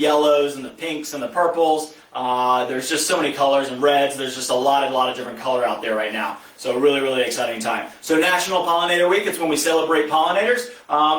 yellows and the pinks and the purples. There's just so many colors and reds. There's just a lot of different color out there right now. So really exciting time. So National Pollinator Week, it's when we celebrate pollinators.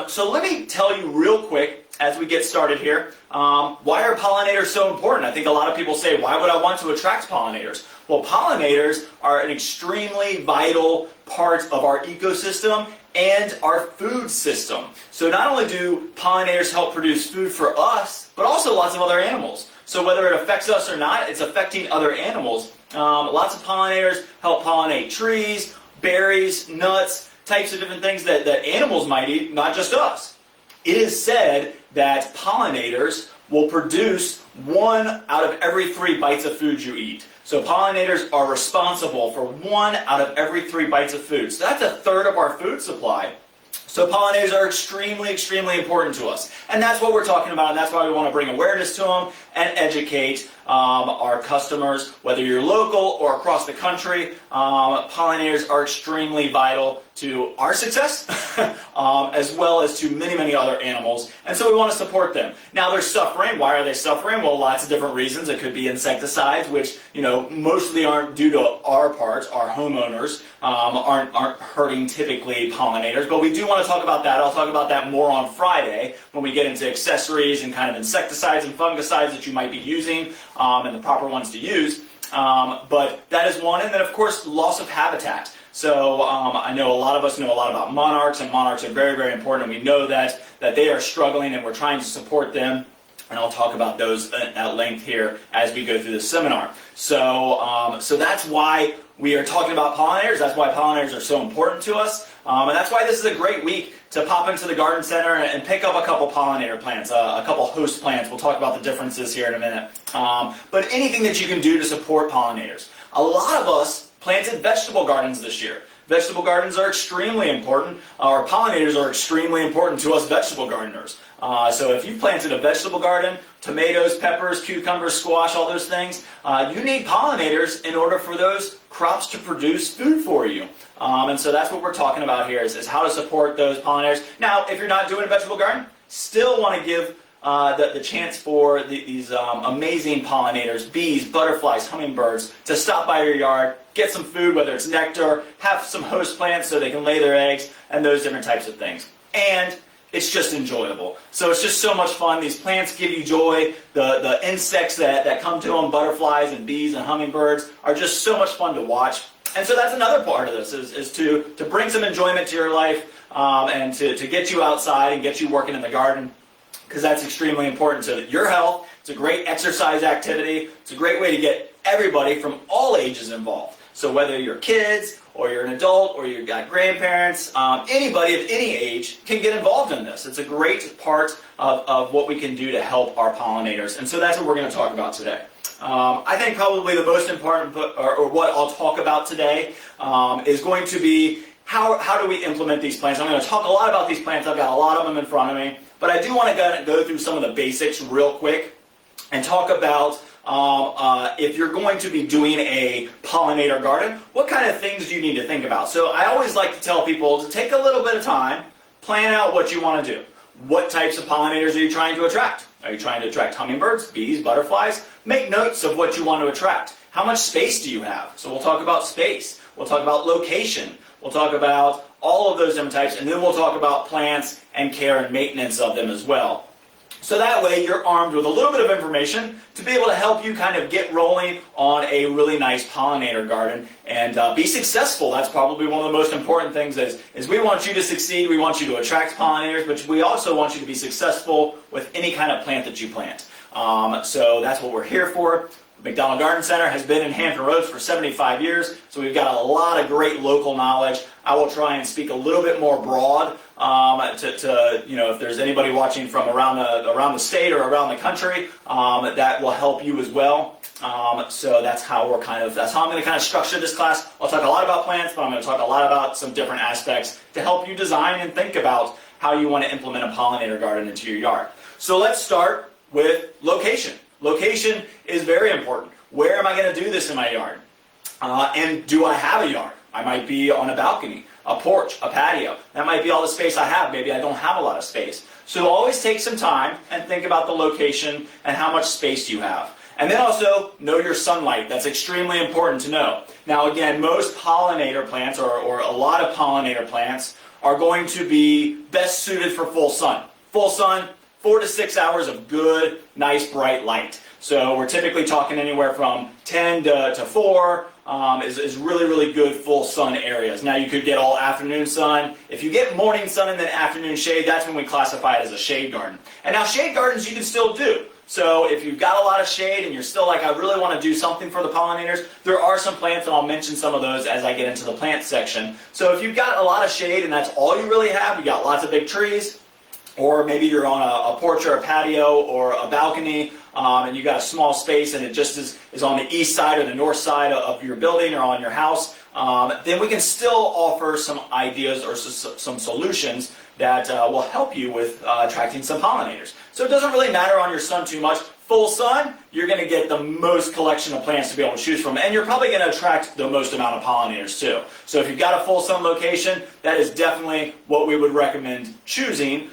So let me tell you real quick as we get started here, why are pollinators so important? I think a lot of people say, why would I want to attract pollinators? Well, pollinators are an extremely vital part of our ecosystem and our food system. So not only do pollinators help produce food for us, but also lots of other animals. So whether it affects us or not, it's affecting other animals. Lots of pollinators help pollinate trees, berries, nuts, types of different things that animals might eat, not just us. It is said that pollinators will produce 1 out of every 3 bites of food you eat. So pollinators are responsible for 1 out of every 3 bites of food. So that's a third of our food supply. So pollinators are extremely important to us. And that's what we're talking about, and that's why we want to bring awareness to them and educate our customers, whether you're local or across the country. Pollinators are extremely vital to our success, as well as to many other animals, and so we want to support them. Now they're suffering. Why are they suffering? Well, lots of different reasons. It could be insecticides, which mostly aren't due to our parts. Our homeowners aren't hurting typically pollinators, but we do want to talk about that. I'll talk about that more on Friday when we get into accessories and kind of insecticides and fungicides that you might be using, and the proper ones to use. But that is one, and then of course loss of habitat. So I know a lot of us know a lot about monarchs, and monarchs are very important, and we know that they are struggling, and we're trying to support them. And I'll talk about those at length here as we go through the seminar. So that's why we are talking about pollinators. That's why pollinators are so important to us. And that's why this is a great week to pop into the garden center and pick up a couple pollinator plants, a couple host plants. We'll talk about the differences here in a minute. But anything that you can do to support pollinators. A lot of us planted vegetable gardens this year. Vegetable gardens are extremely important. Our pollinators are extremely important to us vegetable gardeners. So if you've planted a vegetable garden, tomatoes, peppers, cucumbers, squash, all those things, you need pollinators in order for those crops to produce food for you. And so that's what we're talking about here is how to support those pollinators. Now, if you're not doing a vegetable garden, still want to give the chance for these amazing pollinators, bees, butterflies, hummingbirds, to stop by your yard, get some food, whether it's nectar, have some host plants so they can lay their eggs, and those different types of things. And it's just enjoyable. So it's just so much fun. These plants give you joy. The insects that come to them, butterflies and bees and hummingbirds, are just so much fun to watch. And so that's another part of this, is to bring some enjoyment to your life, and to get you outside and get you working in the garden, because that's extremely important to your health. It's a great exercise activity. It's a great way to get everybody from all ages involved. So whether you're kids, or you're an adult, or you've got grandparents, anybody of any age can get involved in this. It's a great part of what we can do to help our pollinators. And so that's what we're going to talk about today. I think probably the most important, or what I'll talk about today, is going to be how do we implement these plants. I'm going to talk a lot about these plants. I've got a lot of them in front of me. But I do want to go through some of the basics real quick and talk about if you're going to be doing a pollinator garden, what kind of things do you need to think about? So I always like to tell people to take a little bit of time, plan out what you want to do. What types of pollinators are you trying to attract? Are you trying to attract hummingbirds, bees, butterflies? Make notes of what you want to attract. How much space do you have? So we'll talk about space. We'll talk about location. We'll talk about all of those different types, and then we'll talk about plants and care and maintenance of them as well. So that way you're armed with a little bit of information to be able to help you kind of get rolling on a really nice pollinator garden and be successful. That's probably one of the most important things is we want you to succeed, we want you to attract pollinators, but we also want you to be successful with any kind of plant that you plant. So that's what we're here for. McDonald Garden Center has been in Hampton Roads for 75 years, so we've got a lot of great local knowledge. I will try and speak a little bit more broad to if there's anybody watching from around the state or around the country, that will help you as well. So that's how I'm going to kind of structure this class. I'll talk a lot about plants, but I'm going to talk a lot about some different aspects to help you design and think about how you want to implement a pollinator garden into your yard. So let's start with location. Location is very important. Where am I going to do this in my yard? And do I have a yard? I might be on a balcony. a porch, a patio. That might be all the space I have. Maybe I don't have a lot of space. So always take some time and think about the location and how much space you have. And then also know your sunlight. That's extremely important to know. Now again, most pollinator plants or a lot of pollinator plants are going to be best suited for full sun. Full sun, 4 to 6 hours of good, nice, bright light. So we're typically talking anywhere from 10 to 4 is really, really good full sun areas. Now you could get all afternoon sun. If you get morning sun and then afternoon shade, that's when we classify it as a shade garden. And now shade gardens you can still do. So if you've got a lot of shade and you're still like, I really want to do something for the pollinators, there are some plants, and I'll mention some of those as I get into the plant section. So if you've got a lot of shade and that's all you really have, you got lots of big trees, or maybe you're on a porch or a patio or a balcony, and you got a small space and it just is on the east side or the north side of your building or on your house, then we can still offer some ideas or some solutions that will help you with attracting some pollinators. So it doesn't really matter on your sun too much. Full sun, you're going to get the most collection of plants to be able to choose from, and you're probably going to attract the most amount of pollinators too. So if you've got a full sun location, that is definitely what we would recommend choosing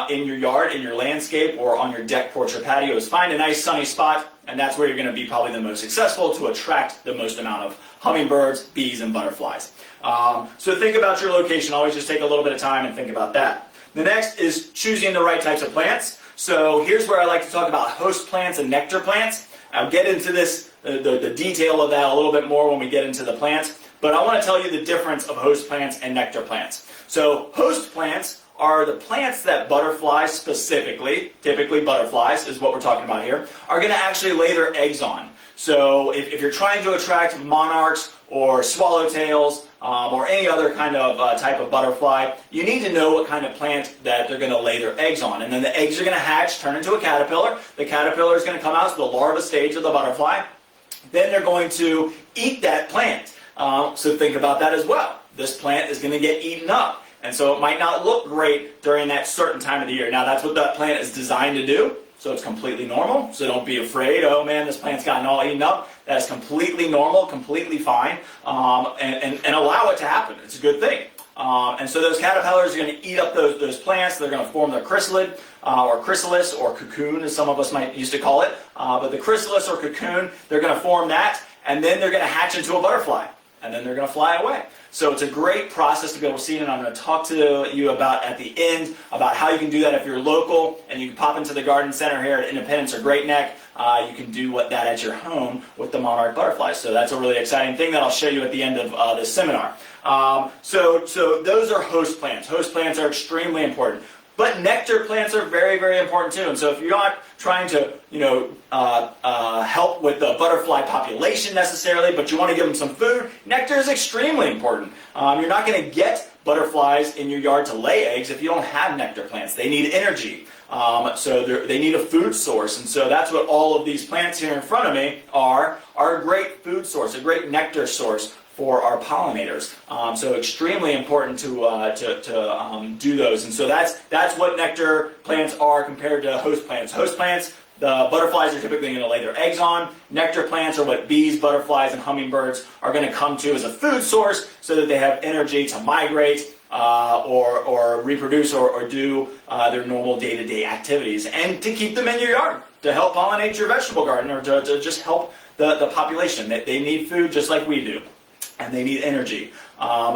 in your yard, in your landscape, or on your deck, porch, or patio. Is find a nice sunny spot, and that's where you're going to be probably the most successful to attract the most amount of hummingbirds, bees, and butterflies. So think about your location. Always just take a little bit of time and think about that. The next is choosing the right types of plants. So here's where I like to talk about host plants and nectar plants. I'll get into this, the detail of that a little bit more when we get into the plants, but I want to tell you the difference of host plants and nectar plants. So host plants are the plants that butterflies specifically, typically butterflies is what we're talking about here, are going to actually lay their eggs on. So if you're trying to attract monarchs or swallowtails or any other kind of type of butterfly, you need to know what kind of plant that they're going to lay their eggs on. And then the eggs are going to hatch, turn into a caterpillar. The caterpillar is going to come out to the larva stage of the butterfly. Then they're going to eat that plant. So think about that as well. This plant is going to get eaten up. And so it might not look great during that certain time of the year. Now that's what that plant is designed to do. So it's completely normal. So don't be afraid, oh man, this plant's gotten all eaten up. That is completely normal, completely fine, and allow it to happen. It's a good thing. And so those caterpillars are going to eat up those plants. They're going to form their chrysalid, or chrysalis, or cocoon, as some of us might used to call it. But the chrysalis or cocoon, they're going to form that, and then they're going to hatch into a butterfly. And then they're going to fly away. So it's a great process to be able to see, and I'm going to talk to you about at the end about how you can do that if you're local, and you can pop into the garden center here at Independence or Great Neck. You can do that at your home with the monarch butterflies. So that's a really exciting thing that I'll show you at the end of this seminar. So those are host plants. Host plants are extremely important. But nectar plants are very, very important too. And so if you're not trying to, help with the butterfly population necessarily, but you want to give them some food, nectar is extremely important. You're not going to get butterflies in your yard to lay eggs if you don't have nectar plants. They need energy. So they need a food source. And so that's what all of these plants here in front of me are a great food source, a great nectar source for our pollinators. So extremely important to do those. And so that's what nectar plants are compared to host plants. Host plants, the butterflies are typically going to lay their eggs on. Nectar plants are what bees, butterflies, and hummingbirds are going to come to as a food source so that they have energy to migrate or reproduce or do their normal day-to-day activities, and to keep them in your yard, to help pollinate your vegetable garden, or to just help the population. They need food just like we do. And they need energy.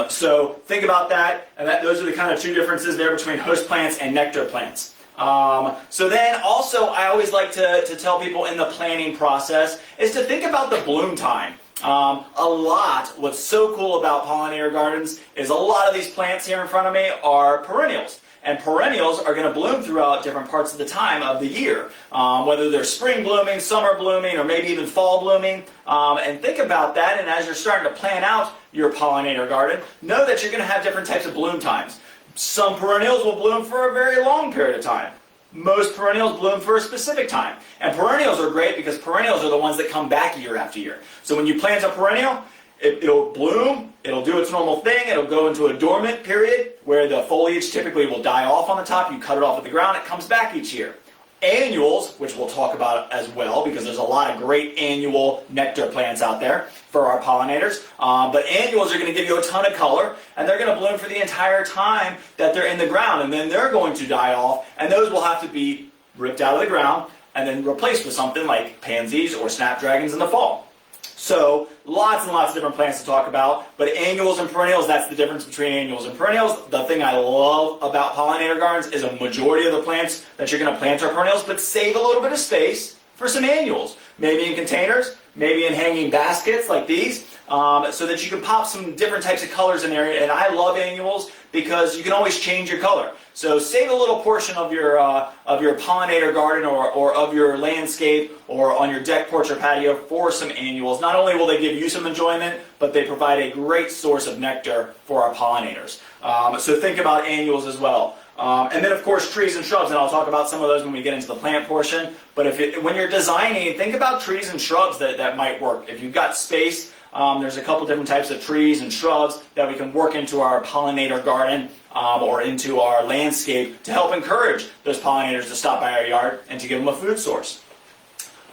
So think about that, and those are the kind of two differences there between host plants and nectar plants. So then also I always like to tell people in the planning process is to think about the bloom time. What's so cool about pollinator gardens is a lot of these plants here in front of me are perennials. And perennials are going to bloom throughout different parts of the time of the year, whether they're spring blooming, summer blooming, or maybe even fall blooming. And think about that, and as you're starting to plan out your pollinator garden, know that you're going to have different types of bloom times. Some perennials will bloom for a very long period of time. Most perennials bloom for a specific time. And perennials are great because perennials are the ones that come back year after year. So when you plant a perennial, it'll bloom, it'll do its normal thing, it'll go into a dormant period where the foliage typically will die off on the top, you cut it off at the ground, it comes back each year. Annuals, which we'll talk about as well because there's a lot of great annual nectar plants out there, for our pollinators. But annuals are going to give you a ton of color, and they're going to bloom for the entire time that they're in the ground, and then they're going to die off, and those will have to be ripped out of the ground and then replaced with something like pansies or snapdragons in the fall. So lots and lots of different plants to talk about, but annuals and perennials, that's the difference between annuals and perennials. The thing I love about pollinator gardens is a majority of the plants that you're going to plant are perennials, but save a little bit of space for some annuals, maybe in containers, maybe in hanging baskets like these, so that you can pop some different types of colors in there. And I love annuals because you can always change your color. So save a little portion of your pollinator garden or of your landscape or on your deck, porch, or patio for some annuals. Not only will they give you some enjoyment, but they provide a great source of nectar for our pollinators. So think about annuals as well. And then, of course, trees and shrubs, and I'll talk about some of those when we get into the plant portion. But when you're designing, think about trees and shrubs that might work. If you've got space, there's a couple different types of trees and shrubs that we can work into our pollinator garden or into our landscape to help encourage those pollinators to stop by our yard and to give them a food source.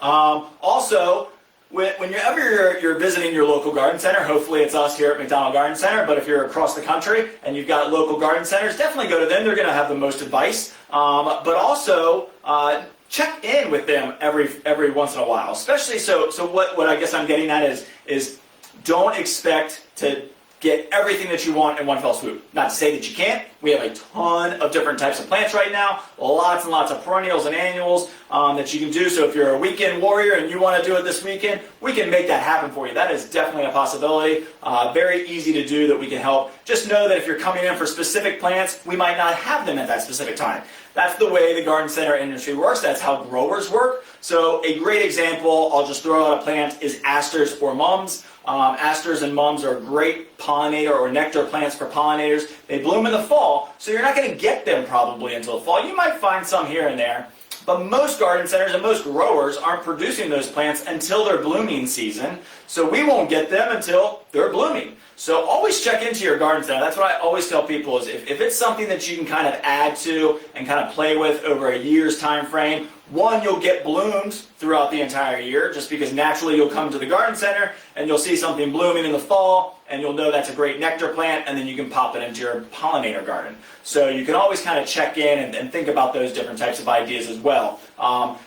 Also, whenever you're visiting your local garden center, hopefully it's us here at McDonald Garden Center, but if you're across the country and you've got local garden centers, definitely go to them. They're going to have the most advice. But also, check in with them every once in a while. Especially, so what I guess I'm getting at is don't expect to get everything that you want in one fell swoop. Not to say that you can't. We have a ton of different types of plants right now, lots and lots of perennials and annuals that you can do. So if you're a weekend warrior and you want to do it this weekend, we can make that happen for you. That is definitely a possibility. Very easy to do that we can help. Just know that if you're coming in for specific plants, we might not have them at that specific time. That's the way the garden center industry works. That's how growers work. So a great example, I'll just throw out a plant, is asters or mums. Asters and mums are great pollinator or nectar plants for pollinators. They bloom in the fall, so you're not going to get them probably until the fall. You might find some here and there, but most garden centers and most growers aren't producing those plants until their blooming season, so we won't get them until they're blooming. So always check into your garden center. That's what I always tell people is if it's something that you can kind of add to and kind of play with over a year's time frame, one, you'll get blooms throughout the entire year just because naturally you'll come to the garden center and you'll see something blooming in the fall and you'll know that's a great nectar plant and then you can pop it into your pollinator garden. So you can always kind of check in and think about those different types of ideas as well.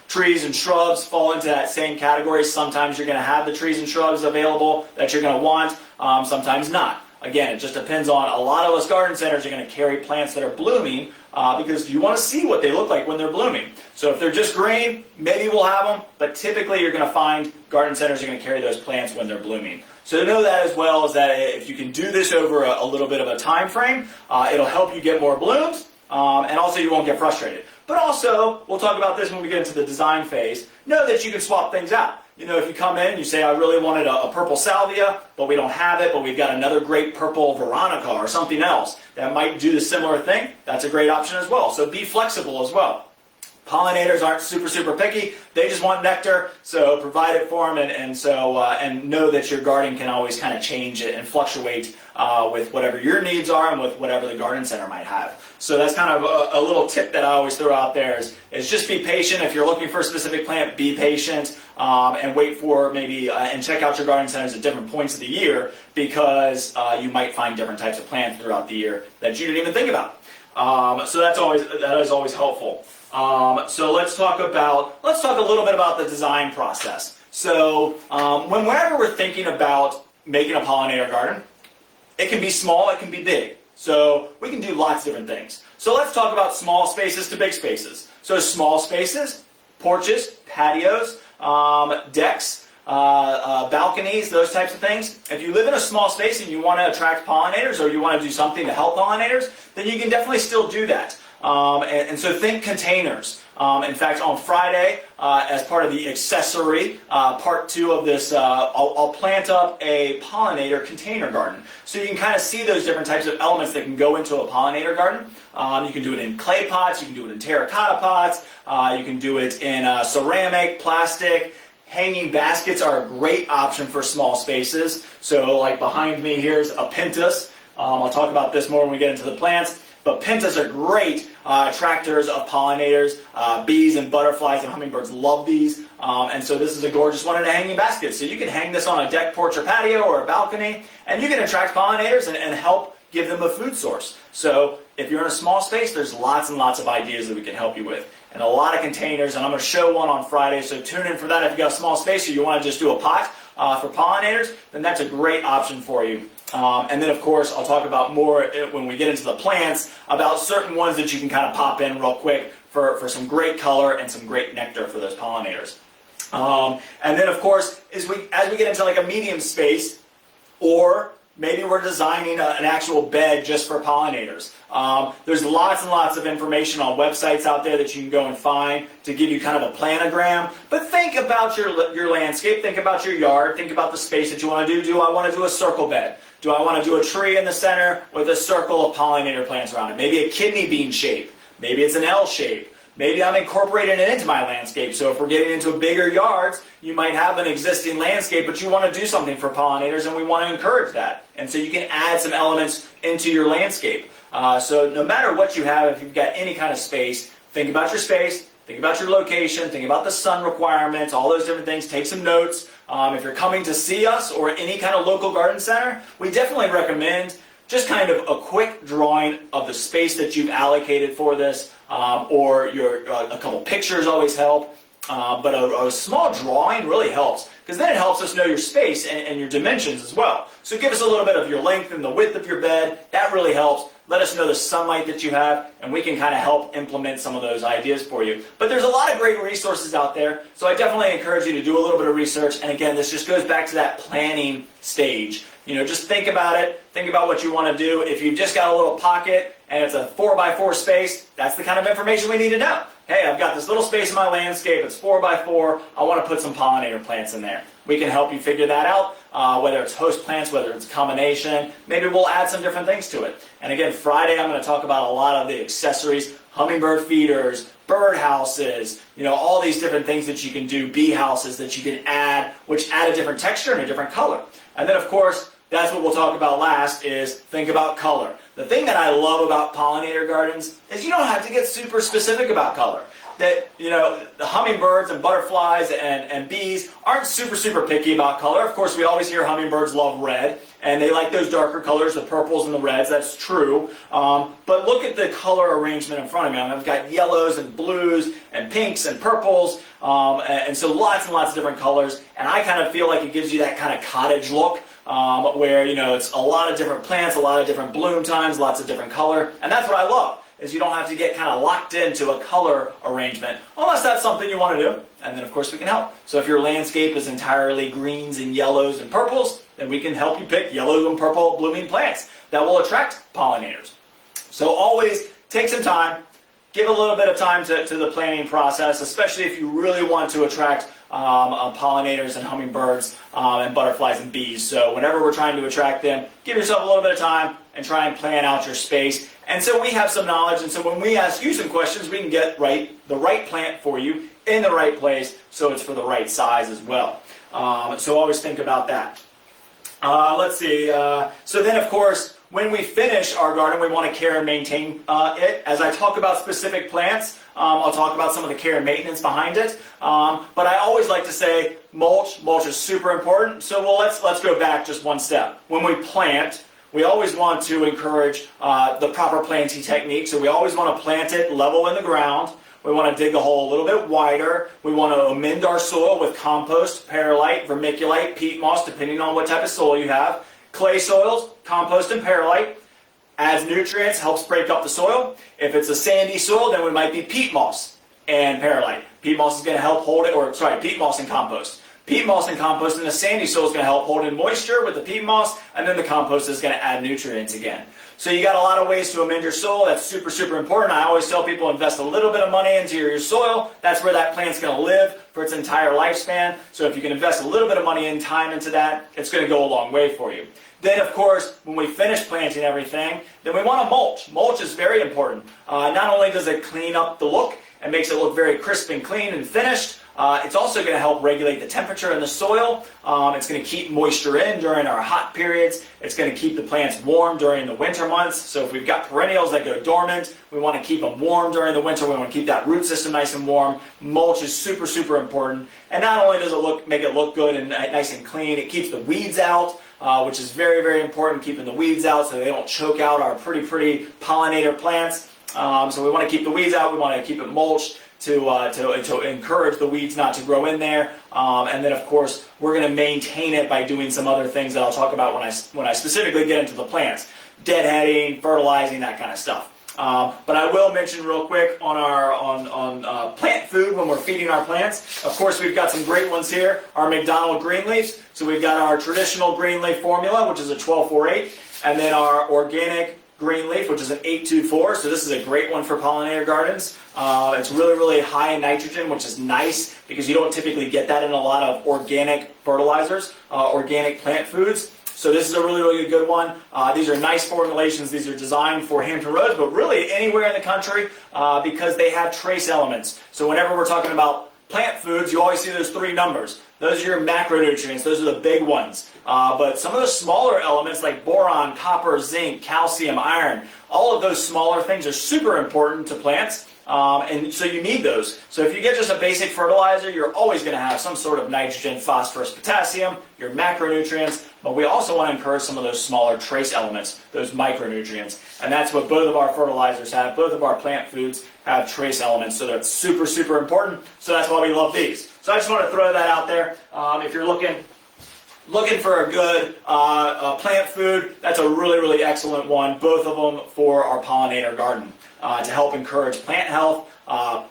Trees and shrubs fall into that same category. Sometimes you're going to have the trees and shrubs available that you're going to want, sometimes not. Again, it just depends on, a lot of us garden centers are going to carry plants that are blooming because you want to see what they look like when they're blooming. So if they're just green, maybe we'll have them, but typically you're going to find garden centers are going to carry those plants when they're blooming. So to know that as well is that if you can do this over a little bit of a time frame, it'll help you get more blooms, and also you won't get frustrated. But also, we'll talk about this when we get into the design phase, know that you can swap things out. You know, if you come in and you say, I really wanted a purple salvia, but we don't have it, but we've got another great purple veronica or something else that might do the similar thing, that's a great option as well. So be flexible as well. Pollinators aren't super picky. They just want nectar, so provide it for them, and know that your garden can always kind of change it and fluctuate with whatever your needs are and with whatever the garden center might have. So that's kind of a little tip that I always throw out there is just be patient. If you're looking for a specific plant, be patient and wait for maybe and check out your garden centers at different points of the year because you might find different types of plants throughout the year that you didn't even think about. So that is always helpful. So let's talk a little bit about the design process. So whenever we're thinking about making a pollinator garden, it can be small, it can be big. So we can do lots of different things. So let's talk about small spaces to big spaces. So small spaces, porches, patios, decks, balconies, those types of things. If you live in a small space and you want to attract pollinators or you want to do something to help pollinators, then you can definitely still do that. And so think containers. In fact, on Friday, as part of the accessory, part 2 of this, I'll plant up a pollinator container garden. So you can kind of see those different types of elements that can go into a pollinator garden. You can do it in clay pots, you can do it in terracotta pots, you can do it in ceramic, plastic. Hanging baskets are a great option for small spaces. So like behind me here's a Pintus. I'll talk about this more when we get into the plants. But pentas are great attractors of pollinators. Bees and butterflies and hummingbirds love these. And so this is a gorgeous one in a hanging basket. So you can hang this on a deck, porch, or patio, or a balcony, and you can attract pollinators and help give them a food source. So if you're in a small space, there's lots and lots of ideas that we can help you with. And a lot of containers, and I'm going to show one on Friday, so tune in for that. If you've got a small space or you want to just do a pot for pollinators, then that's a great option for you. And then, of course, I'll talk about more when we get into the plants, about certain ones that you can kind of pop in real quick for some great color and some great nectar for those pollinators. And then, of course, as we get into like a medium space, or maybe we're designing an actual bed just for pollinators. There's lots and lots of information on websites out there that you can go and find to give you kind of a planogram. But think about your landscape, think about your yard, think about the space that you want to do. Do I want to do a circle bed? Do I want to do a tree in the center with a circle of pollinator plants around it? Maybe a kidney bean shape. Maybe it's an L shape. Maybe I'm incorporating it into my landscape. So if we're getting into bigger yards, you might have an existing landscape, but you want to do something for pollinators, and we want to encourage that. And so you can add some elements into your landscape. So no matter what you have, if you've got any kind of space, think about your space, think about your location, think about the sun requirements, all those different things. Take some notes. If you're coming to see us or any kind of local garden center, we definitely recommend just kind of a quick drawing of the space that you've allocated for this, or a couple pictures always help, but a small drawing really helps, because then it helps us know your space and your dimensions as well. So give us a little bit of your length and the width of your bed. That really helps. Let us know the sunlight that you have, and we can kind of help implement some of those ideas for you. But there's a lot of great resources out there, so I definitely encourage you to do a little bit of research. And again, this just goes back to that planning stage. You know, just think about it. Think about what you want to do. If you've just got a little pocket and it's a 4x4 space, that's the kind of information we need to know. Hey, I've got this little space in my landscape. It's 4x4. I want to put some pollinator plants in there. We can help you figure that out, whether it's host plants, whether it's a combination. Maybe we'll add some different things to it. And again, Friday I'm going to talk about a lot of the accessories, hummingbird feeders, bird houses, you know, all these different things that you can do, bee houses that you can add, which add a different texture and a different color. And then, of course, that's what we'll talk about last, is think about color. The thing that I love about pollinator gardens is you don't have to get super specific about color. That, you know, the hummingbirds and butterflies and bees aren't super picky about color. Of course, we always hear hummingbirds love red, and they like those darker colors, the purples and the reds. That's true. But look at the color arrangement in front of me. I've got yellows and blues and pinks and purples, and so lots and lots of different colors. And I kind of feel like it gives you that kind of cottage look, where, you know, it's a lot of different plants, a lot of different bloom times, lots of different color. And that's what I love, is you don't have to get kind of locked into a color arrangement, unless that's something you want to do. And then, of course, we can help. So if your landscape is entirely greens and yellows and purples, then we can help you pick yellow and purple blooming plants that will attract pollinators. So always take some time, give a little bit of time to the planning process, especially if you really want to attract pollinators and hummingbirds and butterflies and bees. So whenever we're trying to attract them, give yourself a little bit of time and try and plan out your space. And so we have some knowledge, and so when we ask you some questions, we can get the right plant for you in the right place, so it's for the right size as well. So always think about that. Let's see. So then, of course, when we finish our garden, we want to care and maintain it. As I talk about specific plants, I'll talk about some of the care and maintenance behind it. But I always like to say mulch. Mulch is super important. So let's go back just one step. When we plant, we always want to encourage the proper planting technique. So we always want to plant it level in the ground. We want to dig the hole a little bit wider. We want to amend our soil with compost, perlite, vermiculite, peat moss, depending on what type of soil you have. Clay soils, compost and perlite, adds nutrients, helps break up the soil. If it's a sandy soil, then we might be peat moss and perlite. Peat moss is going to help hold it, peat moss and compost. Peat moss and compost in the sandy soil is going to help hold in moisture with the peat moss, and then the compost is going to add nutrients again. So you got a lot of ways to amend your soil. That's super important. I always tell people, invest a little bit of money into your soil. That's where that plant's going to live for its entire lifespan. So if you can invest a little bit of money and time into that, it's going to go a long way for you. Then, of course, when we finish planting everything, then we want to mulch. Mulch is very important. Not only does it clean up the look and makes it look very crisp and clean and finished. It's also going to help regulate the temperature in the soil. It's going to keep moisture in during our hot periods. It's going to keep the plants warm during the winter months. So if we've got perennials that go dormant, we want to keep them warm during the winter. We want to keep that root system nice and warm. Mulch is super, super important. And not only does it make it look good and nice and clean, it keeps the weeds out, which is very, very important, keeping the weeds out so they don't choke out our pretty pollinator plants. So we want to keep the weeds out. We want to keep it mulched to encourage the weeds not to grow in there. And then, of course, we're going to maintain it by doing some other things that I'll talk about when I specifically get into the plants. Deadheading, fertilizing, that kind of stuff. But I will mention real quick on plant food when we're feeding our plants. Of course, we've got some great ones here. Our McDonald green leaves. So we've got our traditional green leaf formula, which is a 12-4-8, and then our organic green leaf, which is an 8-2-4. So this is a great one for pollinator gardens. It's really, really high in nitrogen, which is nice because you don't typically get that in a lot of organic fertilizers, organic plant foods. So this is a really, really good one. These are nice formulations. These are designed for Hampton Roads, but really anywhere in the country because they have trace elements. So whenever we're talking about plant foods, you always see those 3 numbers. Those are your macronutrients. Those are the big ones. But some of the smaller elements like boron, copper, zinc, calcium, iron, all of those smaller things are super important to plants. And so you need those. So if you get just a basic fertilizer, you're always going to have some sort of nitrogen, phosphorus, potassium, your macronutrients, but we also want to encourage some of those smaller trace elements, those micronutrients. And that's what both of our fertilizers have. Both of our plant foods have trace elements, so that's super, super important. So that's why we love these. So I just want to throw that out there. If you're looking for a good plant food, that's a really, really excellent one, both of them for our pollinator garden to help encourage plant health,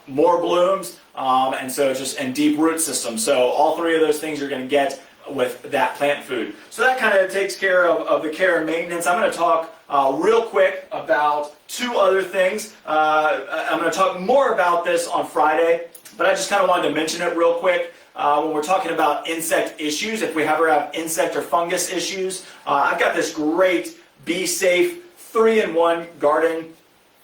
more blooms, and deep root system. So all 3 of those things you're going to get with that plant food. So that kind of takes care of the care and maintenance. I'm going to talk real quick about 2 other things. I'm going to talk more about this on Friday, but I just kind of wanted to mention it real quick. When we're talking about insect issues, if we ever have insect or fungus issues, I've got this great Be Safe 3-in-1 garden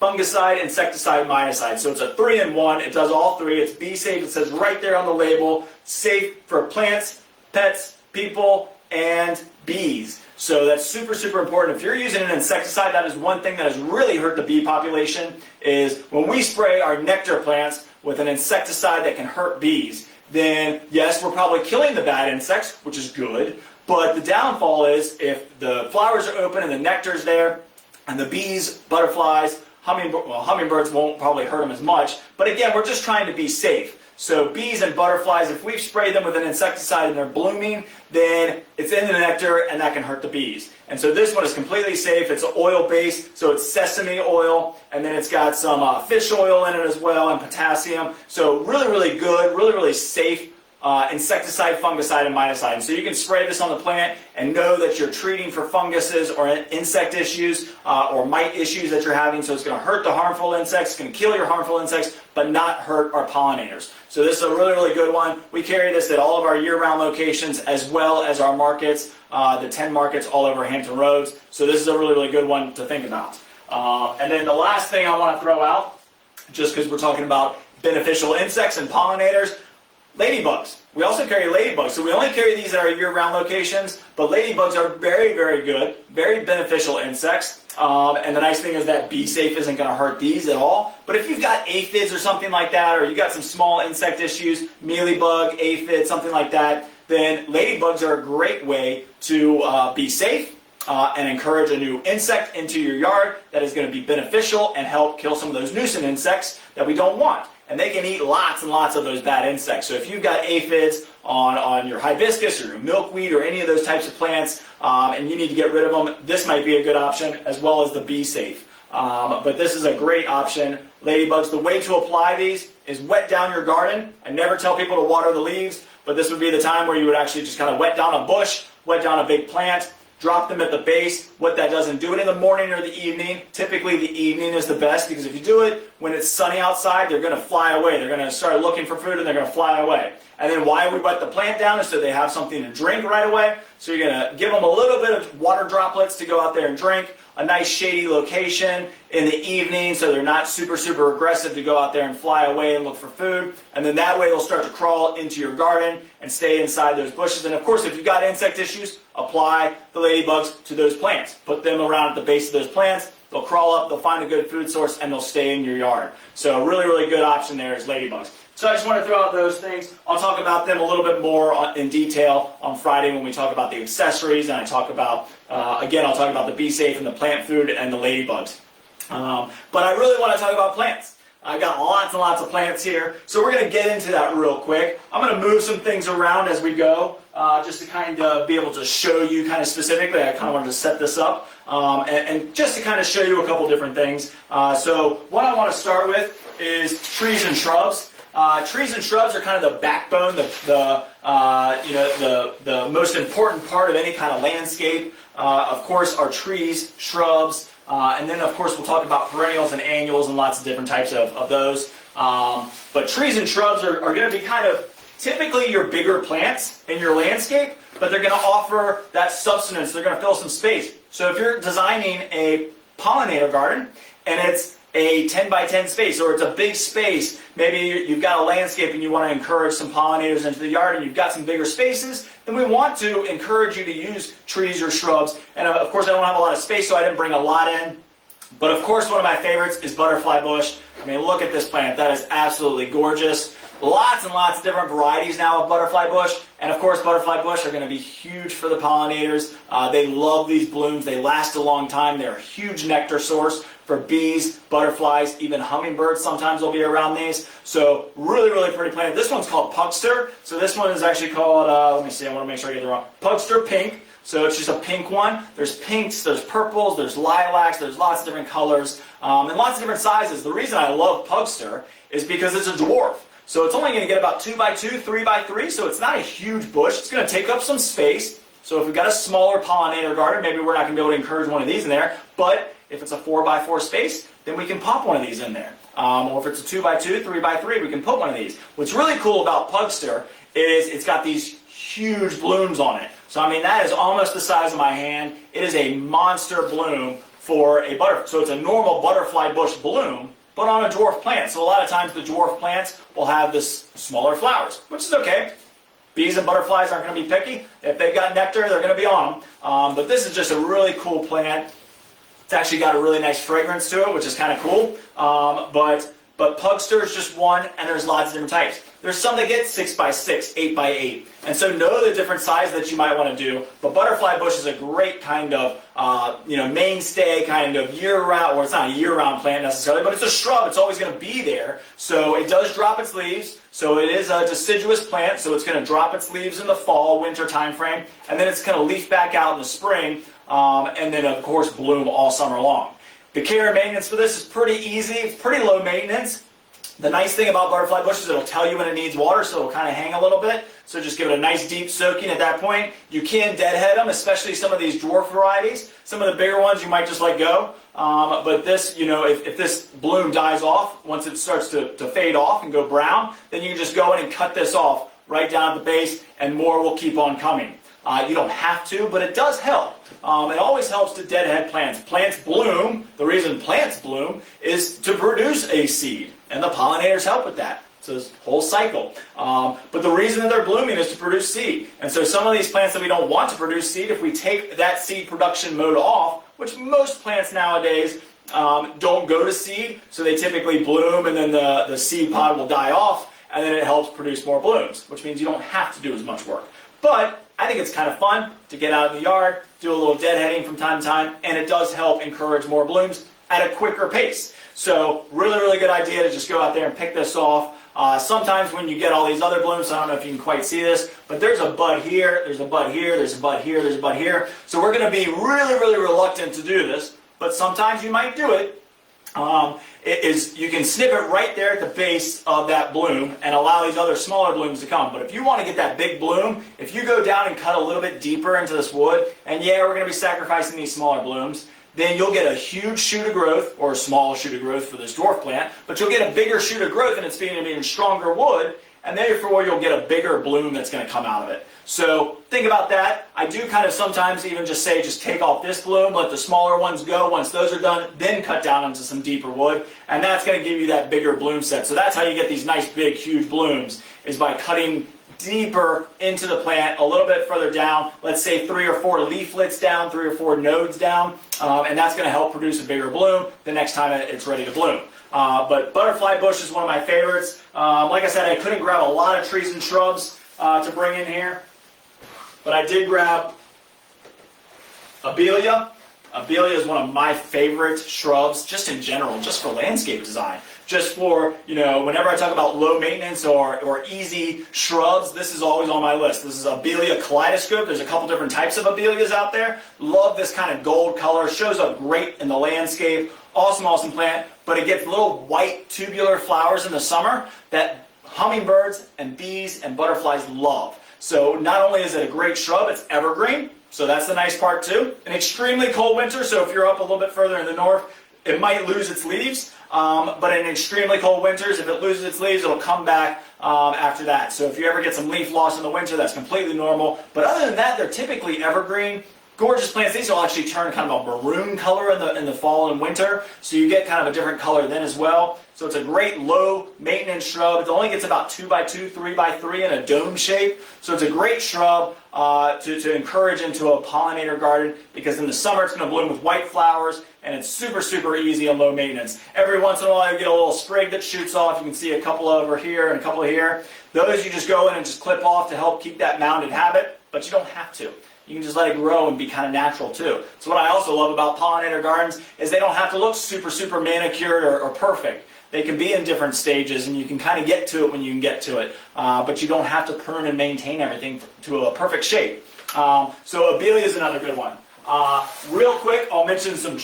fungicide, insecticide, miticide. So it's a 3-in-1. It does all 3. It's Be Safe. It says right there on the label, safe for plants, pets, people, and bees. So that's super, super important. If you're using an insecticide, that is one thing that has really hurt the bee population, is when we spray our nectar plants with an insecticide that can hurt bees, then yes, we're probably killing the bad insects, which is good, but the downfall is if the flowers are open and the nectar's there, and the bees, butterflies, hummingbirds won't probably hurt them as much, but again, we're just trying to be safe. So bees and butterflies, if we've sprayed them with an insecticide and they're blooming, then it's in the nectar and that can hurt the bees. And so this one is completely safe. It's oil-based, so it's sesame oil, and then it's got some fish oil in it as well and potassium. So really, really good, really, really safe insecticide, fungicide, and miticide. And so you can spray this on the plant and know that you're treating for funguses or insect issues or mite issues that you're having. So it's going to hurt the harmful insects, it's going to kill your harmful insects, but not hurt our pollinators. So this is a really, really good one. We carry this at all of our year-round locations as well as our markets, the 10 markets all over Hampton Roads. So this is a really, really good one to think about. And then the last thing I want to throw out, just because we're talking about beneficial insects and pollinators, ladybugs. We also carry ladybugs. So we only carry these at our year-round locations, but ladybugs are very, very good, very beneficial insects. And the nice thing is that Be Safe isn't going to hurt these at all. But if you've got aphids or something like that, or you've got some small insect issues, mealybug, aphid, something like that, then ladybugs are a great way to be safe and encourage a new insect into your yard that is going to be beneficial and help kill some of those nuisance insects that we don't want. And they can eat lots and lots of those bad insects. So if you've got aphids on your hibiscus or your milkweed or any of those types of plants and you need to get rid of them, this might be a good option, as well as the Be Safe. But this is a great option. Ladybugs, the way to apply these is wet down your garden. I never tell people to water the leaves, but this would be the time where you would actually just kind of wet down a bush, wet down a big plant, drop them at the base. What that doesn't, do it in the morning or the evening. Typically the evening is the best, because if you do it when it's sunny outside, they're going to fly away. They're going to start looking for food and they're going to fly away. And then why we wet the plant down is so they have something to drink right away. So you're going to give them a little bit of water droplets to go out there and drink, a nice shady location in the evening so they're not super aggressive to go out there and fly away and look for food. And then that way they'll start to crawl into your garden and stay inside those bushes. And of course, if you've got insect issues, apply the ladybugs to those plants. Put them around at the base of those plants. They'll crawl up, they'll find a good food source, and they'll stay in your yard. So a really good option there is ladybugs. So I just want to throw out those things. I'll talk about them a little bit more in detail on Friday when we talk about the accessories, and I talk about, again, I'll talk about the Bee Safe and the plant food and the ladybugs. But I really want to talk about plants. I've got lots and lots of plants here, so we're going to get into that real quick. I'm going to move some things around as we go, just to kind of be able to show you kind of specifically. I kind of wanted to set this up, and just to kind of show you a couple different things. So what I want to start with is trees and shrubs. Trees and shrubs are kind of the backbone, the most important part of any kind of landscape. Of course, are trees, shrubs, and then of course we'll talk about perennials and annuals and lots of different types of those. But trees and shrubs are going to be kind of typically your bigger plants in your landscape, but they're going to offer that substance. They're going to fill some space. So if you're designing a pollinator garden and it's a 10 by 10 space, or it's a big space, maybe you've got a landscape and you want to encourage some pollinators into the yard and you've got some bigger spaces, then we want to encourage you to use trees or shrubs. And of course I don't have a lot of space, so I didn't bring a lot in. But of course one of my favorites is butterfly bush. I mean, look at this plant. That is absolutely gorgeous. Lots and lots of different varieties now of butterfly bush. And of course butterfly bush are going to be huge for the pollinators. They love these blooms. They last a long time. They're a huge nectar source for bees, butterflies, even hummingbirds sometimes will be around these. So really pretty plant. This one's called Pugster. So this one is actually called, let me see, I want to make sure I get it wrong. Pugster Pink. So it's just a pink one. There's pinks, there's purples, there's lilacs, there's lots of different colors, and lots of different sizes. The reason I love Pugster is because it's a dwarf. So it's only going to get about 2 by 2, 3 by 3, so it's not a huge bush. It's going to take up some space. So if we've got a smaller pollinator garden, maybe we're not going to be able to encourage one of these in there. But if it's a 4 by 4 space, then we can pop one of these in there. Or if it's a 2 by 2, 3 by 3, we can put one of these. What's really cool about Pugster is it's got these huge blooms on it. So I mean, that is almost the size of my hand. It is a monster bloom for a butterfly. So it's a normal butterfly bush bloom, but on a dwarf plant. So a lot of times the dwarf plants will have this smaller flowers, which is okay. Bees and butterflies aren't going to be picky. If they've got nectar, they're going to be on them. But this is just a really cool plant. It's actually got a really nice fragrance to it, which is kind of cool. But Pugster is just one, and there's lots of different types. There's some that get 6 by 6, 8 by 8. And so know the different size that you might want to do. But butterfly bush is a great kind of mainstay, kind of year-round, or it's not a year-round plant necessarily, but it's a shrub. It's always going to be there. So it does drop its leaves. So it is a deciduous plant, so it's going to drop its leaves in the fall, winter time frame, and then it's going to leaf back out in the spring, and then of course bloom all summer long. The care and maintenance for this is pretty easy. It's pretty low maintenance. The nice thing about butterfly bush is it'll tell you when it needs water, so it'll kind of hang a little bit. So just give it a nice deep soaking at that point. You can deadhead them, especially some of these dwarf varieties. Some of the bigger ones you might just let go. But this, if this bloom dies off, once it starts to fade off and go brown, then you can just go in and cut this off right down at the base, and more will keep on coming. You don't have to, but it does help. It always helps to deadhead plants. Plants bloom. The reason plants bloom is to produce a seed, and the pollinators help with that. So this whole cycle. But the reason that they're blooming is to produce seed. And so some of these plants that we don't want to produce seed, if we take that seed production mode off, which most plants nowadays don't go to seed, so they typically bloom and then the seed pod will die off, and then it helps produce more blooms, which means you don't have to do as much work. But I think it's kind of fun to get out in the yard, do a little deadheading from time to time, and it does help encourage more blooms at a quicker pace. So really good idea to just go out there and pick this off. Sometimes when you get all these other blooms, I don't know if you can quite see this, but there's a bud here, there's a bud here, there's a bud here, there's a bud here. So we're going to be really reluctant to do this, but sometimes you might do it. You can snip it right there at the base of that bloom and allow these other smaller blooms to come. But if you want to get that big bloom, if you go down and cut a little bit deeper into this wood, and yeah, we're going to be sacrificing these smaller blooms, then you'll get a huge shoot of growth, or a small shoot of growth for this dwarf plant, but you'll get a bigger shoot of growth, and it's being an even stronger wood, and therefore you'll get a bigger bloom that's going to come out of it. So think about that. I do kind of sometimes even just say, just take off this bloom, let the smaller ones go. Once those are done, then cut down into some deeper wood, and that's going to give you that bigger bloom set. So that's how you get these nice big huge blooms, is by cutting deeper into the plant, a little bit further down, let's say 3 or 4 leaflets down, 3 or 4 nodes down, and that's going to help produce a bigger bloom the next time it's ready to bloom. But butterfly bush is one of my favorites. Like I said, I couldn't grab a lot of trees and shrubs to bring in here, but I did grab Abelia. Abelia is one of my favorite shrubs, just in general, just for landscape design. Just for, whenever I talk about low maintenance or easy shrubs, this is always on my list. This is Abelia kaleidoscope. There's a couple different types of Abelias out there. Love this kind of gold color. Shows up great in the landscape. Awesome, awesome plant. But it gets little white tubular flowers in the summer that hummingbirds and bees and butterflies love. So not only is it a great shrub, it's evergreen. So that's the nice part too. An extremely cold winter, so if you're up a little bit further in the north, it might lose its leaves. But in extremely cold winters, if it loses its leaves, it'll come back after that. So if you ever get some leaf loss in the winter, that's completely normal. But other than that, they're typically evergreen. Gorgeous plants. These will actually turn kind of a maroon color in the fall and winter, so you get kind of a different color then as well. So it's a great low maintenance shrub. It only gets about 2 by 2, 3 by 3 in a dome shape. So it's a great shrub to encourage into a pollinator garden, because in the summer it's going to bloom with white flowers, and it's super, super easy and low maintenance. Every once in a while you get a little sprig that shoots off. You can see a couple over here and a couple here. Those you just go in and just clip off to help keep that mounded habit, but you don't have to. You can just let it grow and be kind of natural too. So what I also love about pollinator gardens is they don't have to look super, super manicured or perfect. They can be in different stages, and you can kind of get to it when you can get to it. But you don't have to prune and maintain everything to a perfect shape. So Abelia is another good one. Real quick, I'll mention some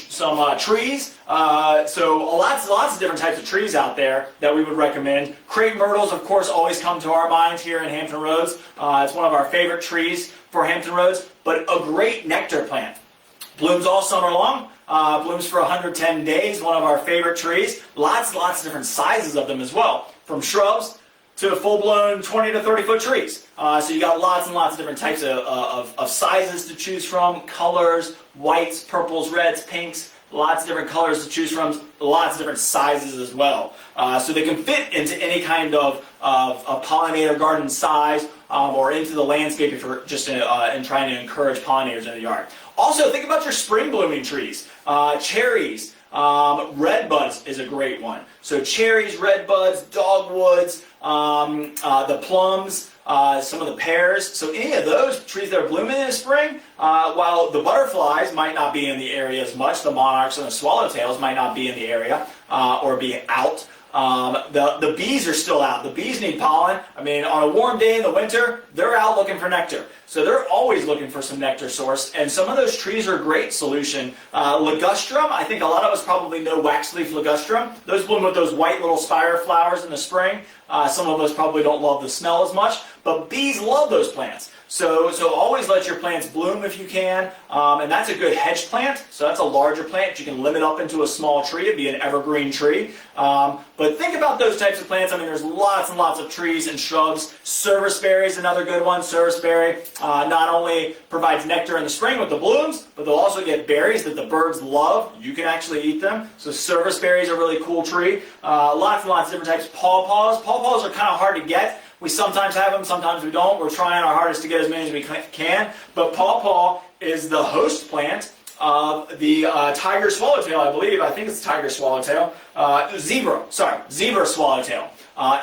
trees. So lots of different types of trees out there that we would recommend. Crepe myrtles, of course, always come to our minds here in Hampton Roads. It's one of our favorite trees for Hampton Roads, but a great nectar plant. Blooms all summer long. Blooms for 110 days. One of our favorite trees. Lots of different sizes of them as well, from shrubs to full-blown 20 to 30-foot trees. So you got lots and lots of different types of sizes to choose from, colors, whites, purples, reds, pinks, lots of different colors to choose from, lots of different sizes as well. So they can fit into any kind of pollinator garden size, or into the landscape if you're just in trying to encourage pollinators in the yard. Also, think about your spring blooming trees. Cherries, red buds is a great one. So cherries, red buds, dogwoods, the plums, some of the pears. So any of those trees that are blooming in the spring, while the butterflies might not be in the area as much, the monarchs and the swallowtails might not be in the area or be out. The bees are still out. The bees need pollen. I mean, on a warm day in the winter, they're out looking for nectar. So they're always looking for some nectar source, and some of those trees are a great solution. Ligustrum, I think a lot of us probably know waxleaf ligustrum. Those bloom with those white little spire flowers in the spring. Some of us probably don't love the smell as much, but bees love those plants. So always let your plants bloom if you can, and that's a good hedge plant. So that's a larger plant. You can limit up into a small tree. It'd be an evergreen tree. But think about those types of plants. I mean, there's lots and lots of trees and shrubs. Serviceberry is another good one. Serviceberry not only provides nectar in the spring with the blooms, but they'll also get berries that the birds love. You can actually eat them. So serviceberry is a really cool tree. Lots and lots of different types. Pawpaws. Pawpaws are kind of hard to get. We sometimes have them, sometimes we don't. We're trying our hardest to get as many as we can. But pawpaw is the host plant of the tiger swallowtail, I believe. I think it's tiger swallowtail. Zebra swallowtail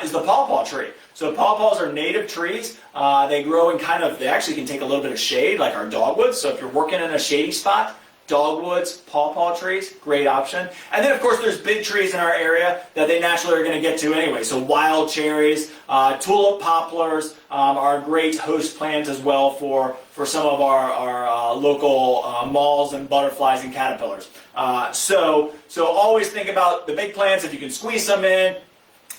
is the pawpaw tree. So pawpaws are native trees. They grow in they actually can take a little bit of shade, like our dogwoods. So if you're working in a shady spot, dogwoods, pawpaw trees, great option. And then, of course, there's big trees in our area that they naturally are going to get to anyway. So wild cherries, tulip poplars are a great host plant as well for some of our local moths and butterflies and caterpillars. So always think about the big plants if you can squeeze some in.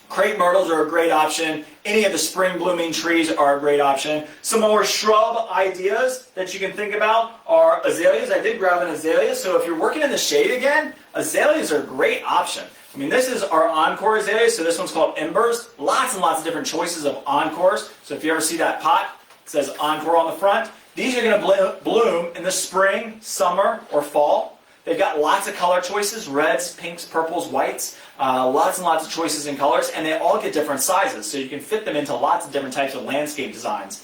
Crepe myrtles are a great option. Any of the spring blooming trees are a great option. Some more shrub ideas that you can think about are azaleas. I did grab an azalea, so if you're working in the shade again, azaleas are a great option. I mean, this is our Encore azalea, so this one's called Embers. Lots and lots of different choices of Encores. So if you ever see that pot, it says Encore on the front. These are going to bloom in the spring, summer, or fall. They've got lots of color choices, reds, pinks, purples, whites, lots and lots of choices in colors, and they all get different sizes, so you can fit them into lots of different types of landscape designs.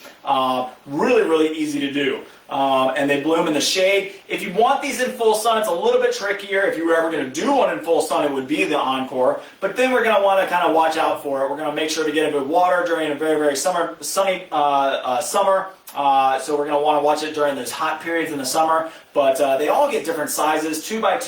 Really, really easy to do. And they bloom in the shade. If you want these in full sun, it's a little bit trickier. If you were ever going to do one in full sun, it would be the Encore. But then we're going to want to kind of watch out for it. We're going to make sure to get a bit of water during a very, very sunny summer. So we're going to want to watch it during those hot periods in the summer. But they all get different sizes, 2x2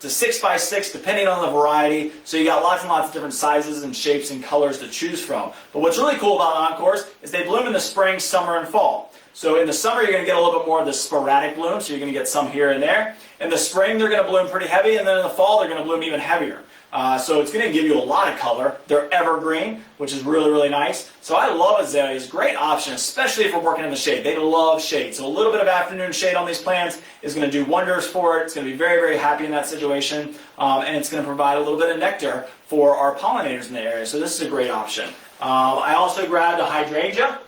to 6x6, depending on the variety. So you got lots and lots of different sizes and shapes and colors to choose from. But what's really cool about Encores is they bloom in the spring, summer, and fall. So in the summer, you're going to get a little bit more of the sporadic bloom, so you're going to get some here and there. In the spring, they're going to bloom pretty heavy, and then in the fall, they're going to bloom even heavier. So it's going to give you a lot of color. They're evergreen, which is really, really nice. So I love azaleas. Great option, especially if we're working in the shade. They love shade. So a little bit of afternoon shade on these plants is going to do wonders for it. It's going to be very, very happy in that situation. And it's going to provide a little bit of nectar for our pollinators in the area. So this is a great option. I also grabbed a hydrangea,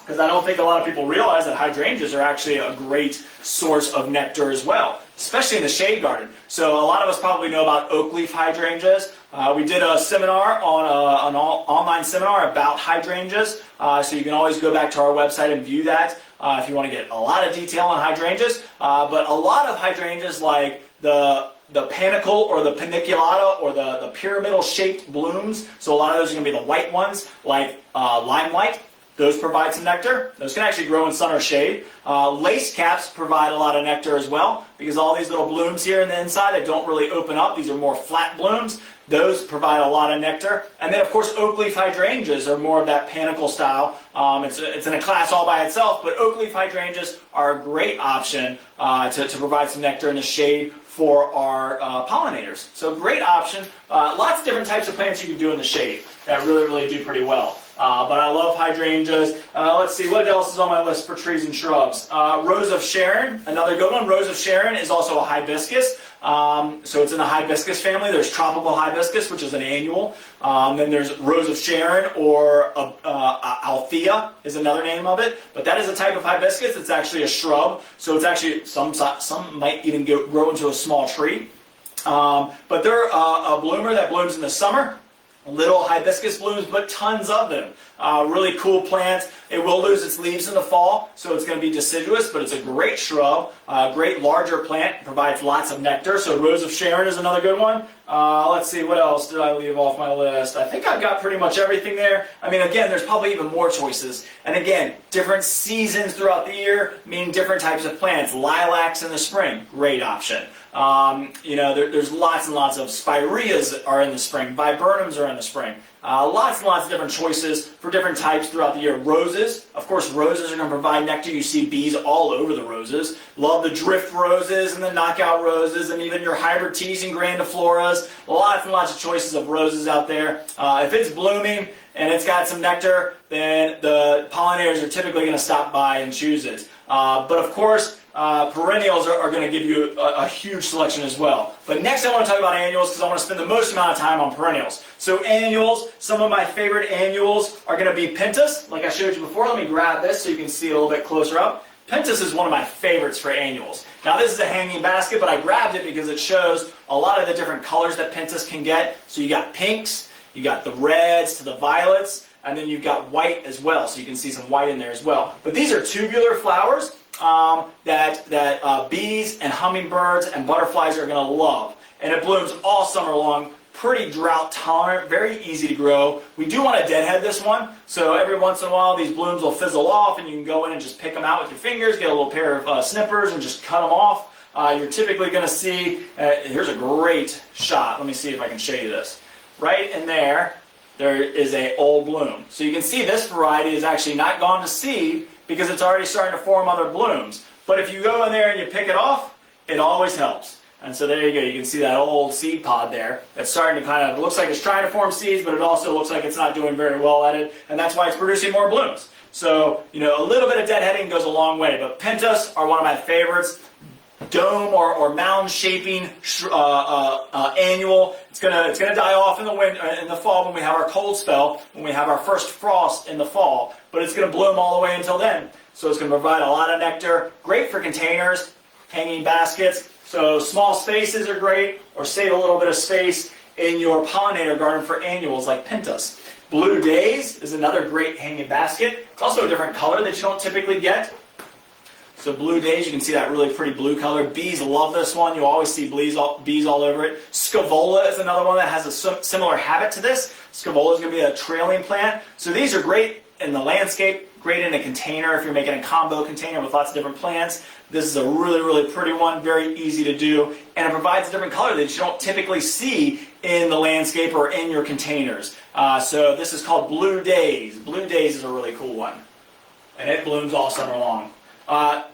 because I don't think a lot of people realize that hydrangeas are actually a great source of nectar as well, especially in the shade garden. So a lot of us probably know about oak leaf hydrangeas. We did a seminar on an online seminar about hydrangeas, so you can always go back to our website and view that if you want to get a lot of detail on hydrangeas. But a lot of hydrangeas, like the panicle or the paniculata or the pyramidal shaped blooms, so a lot of those are going to be the white ones, like limelight. Those provide some nectar. Those can actually grow in sun or shade. Lace caps provide a lot of nectar as well, because all these little blooms here in the inside that don't really open up, these are more flat blooms. Those provide a lot of nectar. And then, of course, oak leaf hydrangeas are more of that panicle style. It's in a class all by itself, but oak leaf hydrangeas are a great option to provide some nectar in the shade for our pollinators. So great option. Lots of different types of plants you can do in the shade that really, really do pretty well. But I love hydrangeas. Let's see, what else is on my list for trees and shrubs? Rose of Sharon, another good one. Rose of Sharon is also a hibiscus. So it's in the hibiscus family. There's tropical hibiscus, which is an annual. Then there's Rose of Sharon, or Althea is another name of it. But that is a type of hibiscus. It's actually a shrub. So it's actually, some might even grow into a small tree. But they're a bloomer that blooms in the summer. Little hibiscus blooms, but tons of them. Really cool plant. It will lose its leaves in the fall, so it's going to be deciduous, but it's a great shrub, great larger plant, provides lots of nectar. So Rose of Sharon is another good one. Let's see, what else did I leave off my list? I think I've got pretty much everything there. I mean, again, there's probably even more choices. And again, different seasons throughout the year mean different types of plants. Lilacs in the spring, great option. There's lots and lots of spireas are in the spring. Viburnums are in the spring. Lots and lots of different choices for different types throughout the year. Roses, of course, roses are going to provide nectar. You see bees all over the roses. Love the drift roses and the knockout roses, and even your hybrid teas and grandifloras. Lots and lots of choices of roses out there. If it's blooming and it's got some nectar, then the pollinators are typically going to stop by and choose it. But of course, perennials are going to give you a huge selection as well. But next I want to talk about annuals, because I want to spend the most amount of time on perennials. So annuals, some of my favorite annuals are going to be Pentas, like I showed you before. Let me grab this so you can see it a little bit closer up. Pentas is one of my favorites for annuals. Now this is a hanging basket, but I grabbed it because it shows a lot of the different colors that Pentas can get. So you got pinks, you got the reds to the violets, and then you've got white as well, so you can see some white in there as well. But these are tubular flowers that bees and hummingbirds and butterflies are going to love. And it blooms all summer long, pretty drought tolerant, very easy to grow. We do want to deadhead this one, so every once in a while these blooms will fizzle off and you can go in and just pick them out with your fingers, get a little pair of snippers and just cut them off. You're typically going to see, here's a great shot, let me see if I can show you this. Right in there, there is an old bloom. So you can see this variety is actually not gone to seed because it's already starting to form other blooms. But if you go in there and you pick it off, it always helps. And so there you go, you can see that old seed pod there that's starting to kind of, it looks like it's trying to form seeds, but it also looks like it's not doing very well at it, and that's why it's producing more blooms. So, a little bit of deadheading goes a long way, but Pentas are one of my favorites. dome or mound shaping annual. It's gonna die off in the fall when we have our cold spell, when we have our first frost in the fall. But it's gonna bloom all the way until then. So it's gonna provide a lot of nectar. Great for containers, hanging baskets. So small spaces are great, or save a little bit of space in your pollinator garden for annuals like Pentas. Blue Days is another great hanging basket. It's also a different color that you don't typically get. So Blue Days, you can see that really pretty blue color. Bees love this one. You always see bees all over it. Scaevola is another one that has a similar habit to this. Scaevola is going to be a trailing plant. So these are great in the landscape, great in a container if you're making a combo container with lots of different plants. This is a really, really pretty one, very easy to do, and it provides a different color that you don't typically see in the landscape or in your containers. So this is called Blue Days. Blue Days is a really cool one, and it blooms all summer long.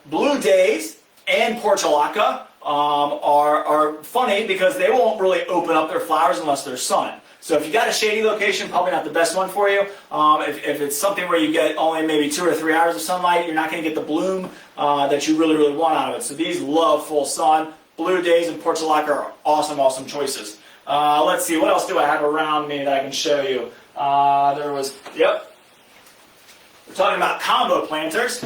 Blue Days and Portulaca are funny because they won't really open up their flowers unless there's sun. So if you got a shady location, probably not the best one for you. If it's something where you get only maybe 2 or 3 hours of sunlight, you're not going to get the bloom that you really, really want out of it. So these love full sun. Blue Days and Portulaca are awesome, awesome choices. Let's see, what else do I have around me that I can show you? Yep. We're talking about combo planters.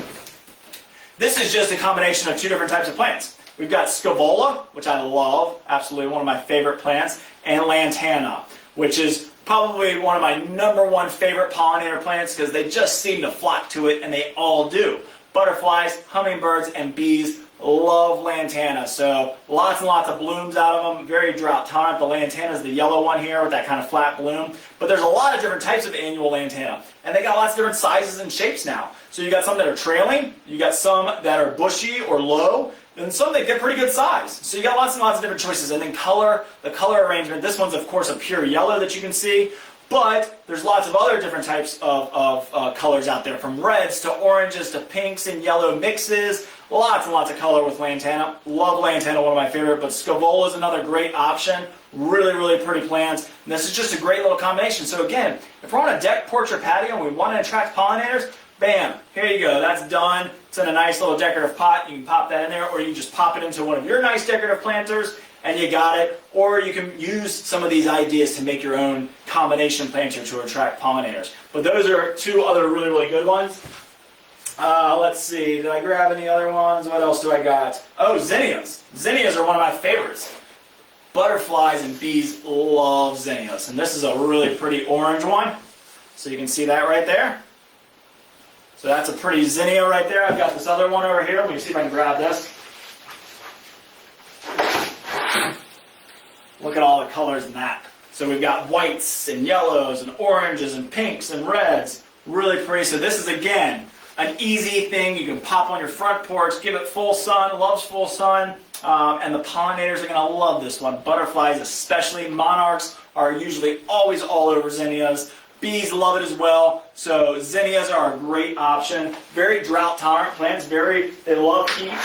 This is just a combination of 2 different types of plants. We've got Scaevola, which I love, absolutely one of my favorite plants, and Lantana, which is probably one of my #1 favorite pollinator plants because they just seem to flock to it, and they all do. Butterflies, hummingbirds, and bees love Lantana, so lots and lots of blooms out of them, very drought tolerant. The Lantana is the yellow one here with that kind of flat bloom, but there's a lot of different types of annual Lantana, and they got lots of different sizes and shapes now. So you got some that are trailing, you got some that are bushy or low, and some that get pretty good size. So you got lots and lots of different choices. And then color, the color arrangement, this one's of course a pure yellow that you can see, but there's lots of other different types of colors out there, from reds to oranges to pinks and yellow mixes. Lots and lots of color with Lantana. Love Lantana, one of my favorite, but Scaevola is another great option. Really, really pretty plants. And this is just a great little combination. So again, if we're on a deck, porch, or patio and we want to attract pollinators, bam, here you go, that's done. It's in a nice little decorative pot. You can pop that in there, or you can just pop it into one of your nice decorative planters, and you got it. Or you can use some of these ideas to make your own combination planter to attract pollinators. But those are 2 other really, really good ones. Let's see, did I grab any other ones? What else do I got? Oh, zinnias. Zinnias are one of my favorites. Butterflies and bees love zinnias. And this is a really pretty orange one. So you can see that right there. So that's a pretty zinnia right there. I've got this other one over here. Let me see if I can grab this. Look at all the colors in that. So we've got whites and yellows and oranges and pinks and reds. Really pretty. So this is, again, an easy thing. You can pop on your front porch, give it full sun, loves full sun, and the pollinators are going to love this one. Butterflies especially, monarchs are usually always all over zinnias. Bees love it as well, so zinnias are a great option. Very drought tolerant plants, they love heat.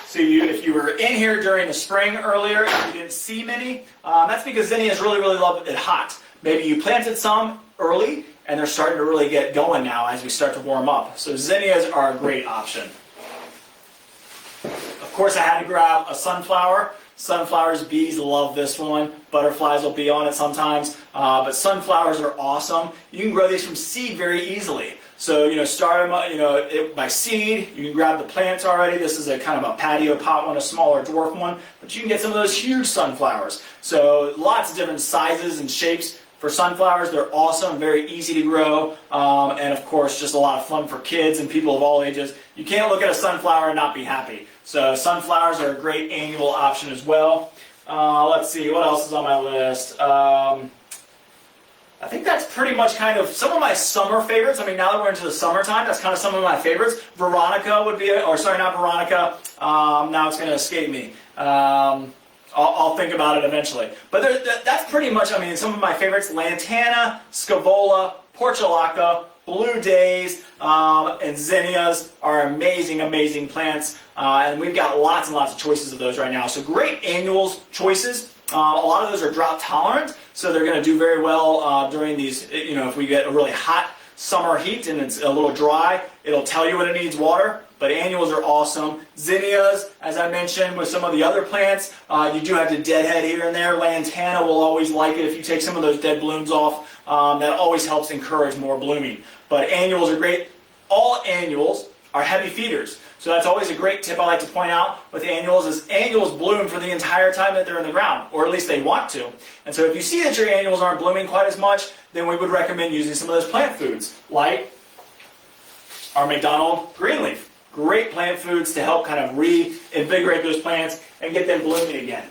So if you were in here during the spring earlier and you didn't see many, that's because zinnias really, really love it hot. Maybe you planted some early and they're starting to really get going now as we start to warm up. So zinnias are a great option. Of course, I had to grab a sunflower. Sunflowers, bees love this one. Butterflies will be on it sometimes. But sunflowers are awesome. You can grow these from seed very easily. So, start them by seed. You can grab the plants already. This is a kind of a patio pot one, a smaller dwarf one. But you can get some of those huge sunflowers. So lots of different sizes and shapes. For sunflowers, they're awesome, very easy to grow, and of course, just a lot of fun for kids and people of all ages. You can't look at a sunflower and not be happy. So sunflowers are a great annual option as well. Let's see, what else is on my list? I think that's pretty much kind of some of my summer favorites. I mean, now that we're into the summertime, that's kind of some of my favorites. Veronica would be, or sorry, not Veronica, now it's going to escape me. I'll think about it eventually. But that's pretty much, some of my favorites. Lantana, Scaevola, Portulaca, Blue Days, and zinnias are amazing, amazing plants. And we've got lots and lots of choices of those right now. So great annuals choices. A lot of those are drought tolerant, so they're going to do very well during these, if we get a really hot summer heat and it's a little dry, it'll tell you when it needs water. But annuals are awesome. Zinnias, as I mentioned, with some of the other plants, you do have to deadhead here and there. Lantana will always like it if you take some of those dead blooms off. That always helps encourage more blooming. But annuals are great. All annuals are heavy feeders. So that's always a great tip I like to point out with annuals is annuals bloom for the entire time that they're in the ground, or at least they want to. And so if you see that your annuals aren't blooming quite as much, then we would recommend using some of those plant foods, like our McDonald Greenleaf. Great plant foods to help kind of reinvigorate those plants and get them blooming again.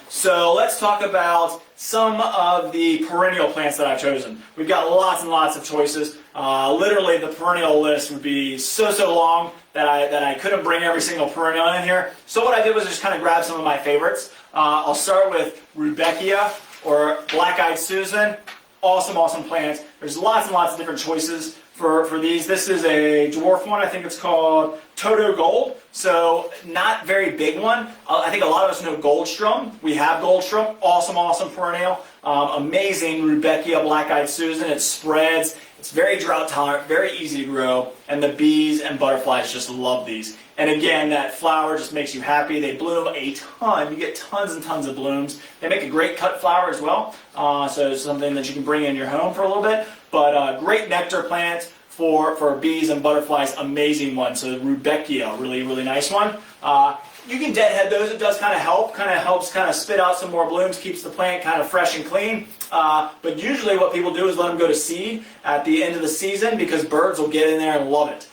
So let's talk about some of the perennial plants that I've chosen. We've got lots and lots of choices. Literally the perennial list would be so long that I couldn't bring every single perennial in here. So what I did was just kind of grab some of my favorites. I'll start with Rudbeckia or Black-Eyed Susan. Awesome plants. There's lots and lots of different choices for these. This is a dwarf one. I think it's called Toto Gold. So not very big one. I think a lot of us know Goldstrom. We have Goldstrom. Awesome perennial. Amazing Rudbeckia Black-Eyed Susan. It spreads. It's very drought tolerant, very easy to grow, and the bees and butterflies just love these. And again, that flower just makes you happy. They bloom a ton. You get tons and tons of blooms. They make a great cut flower as well, so it's something that you can bring in your home for a little bit. But great nectar plant for bees and butterflies, amazing one. So Rudbeckia, really nice one. You can deadhead those. It does kind of helps spit out some more blooms, keeps the plant kind of fresh and clean. But usually what people do is let them go to seed at the end of the season because birds will get in there and love it.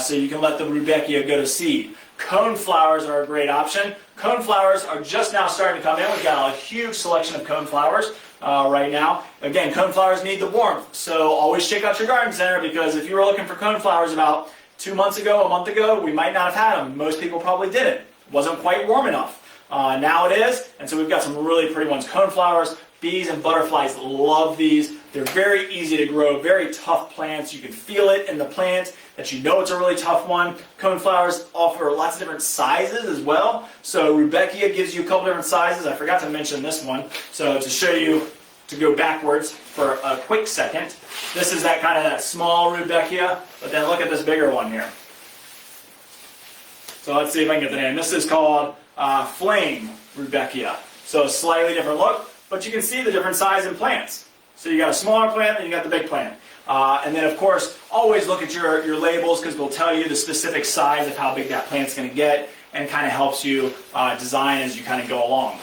So you can let the Rudbeckia go to seed. Coneflowers are a great option. Coneflowers are just now starting to come in. We've got a huge selection of coneflowers right now. Again, coneflowers need the warmth, so always check out your garden center because if you were looking for coneflowers about 2 months ago, a month ago, we might not have had them. Most people probably didn't. It wasn't quite warm enough. Now it is, and so we've got some really pretty ones. Coneflowers, bees and butterflies love these. They're very easy to grow, very tough plants. You can feel it in the plant that you know it's a really tough one. Coneflowers offer lots of different sizes as well. So Rudbeckia gives you a couple different sizes. I forgot to mention this one. So to show you, to go backwards for a quick second, this is that small Rudbeckia, but then look at this bigger one here. So let's see if I can get the name. This is called Flame Rudbeckia. So a slightly different look, but you can see the different size in plants. So you got a smaller plant and you got the big plant. And then of course, always look at your labels because they'll tell you the specific size of how big that plant's going to get and kind of helps you design as you kind of go along.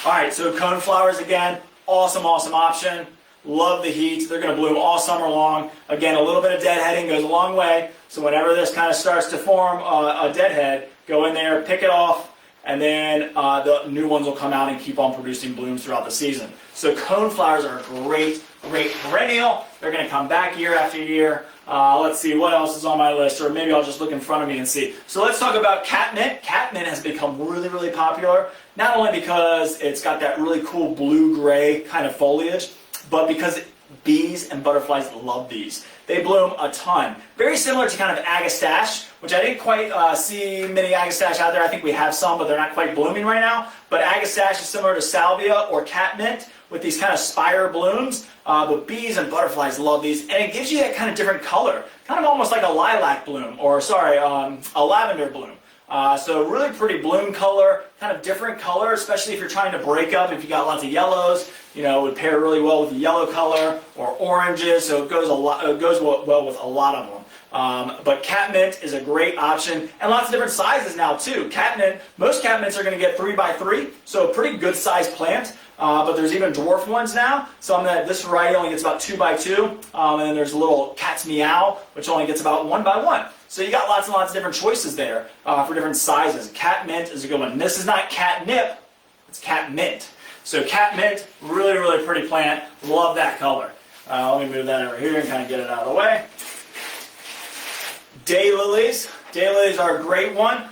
Alright, so coneflowers again, awesome option. Love the heat. They're going to bloom all summer long. Again, a little bit of deadheading goes a long way. So whenever this kind of starts to form a deadhead, go in there, pick it off, and then the new ones will come out and keep on producing blooms throughout the season. So coneflowers are a great perennial. They're going to come back year after year. Let's see what else is on my list, or maybe I'll just look in front of me and see. So let's talk about catmint. Catmint has become really popular, not only because it's got that really cool blue-gray kind of foliage, but because bees and butterflies love these. They bloom a ton. Very similar to kind of agastache, which I didn't quite see many agastache out there. I think we have some, but they're not quite blooming right now. But agastache is similar to salvia or catmint with these kind of spire blooms. But bees and butterflies love these, and it gives you that kind of different color, kind of almost like a lilac bloom, or sorry, a lavender bloom. So really pretty bloom color, kind of different color, especially if you're trying to break up, if you got lots of yellows, you know, it would pair really well with the yellow color, or oranges, so it goes well with a lot of them. But catmint is a great option, and lots of different sizes now too. Catmint, most catmints are going to get 3x3, so a pretty good sized plant. But there's even dwarf ones now. This variety only gets about 2x2, and then there's a little cat's meow, which only gets about 1x1. So you got lots and lots of different choices there for different sizes. Catmint is a good one. And this is not catnip, it's catmint. So catmint, really pretty plant. Love that color. Let me move that over here and kind of get it out of the way. Daylilies. Daylilies are a great one.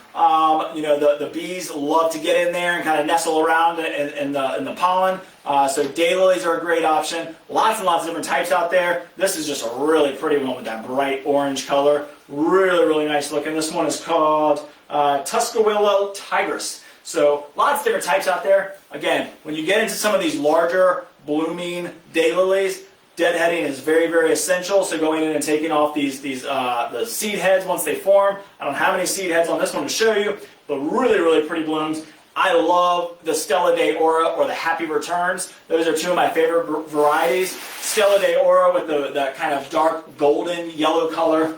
You know, the bees love to get in there and kind of nestle around in the pollen. So daylilies are a great option. Lots and lots of different types out there. This is just a really pretty one with that bright orange color. Really nice looking. This one is called Tuscaloosa Tigris. So lots of different types out there. Again, when you get into some of these larger blooming daylilies, Deadheading is very, very essential. So going in and taking off the seed heads once they form. I don't have any seed heads on this one to show you, but really, really pretty blooms. I love the Stella de Ora or the Happy Returns. Those are two of my favorite varieties. Stella de Ora with the kind of dark golden yellow color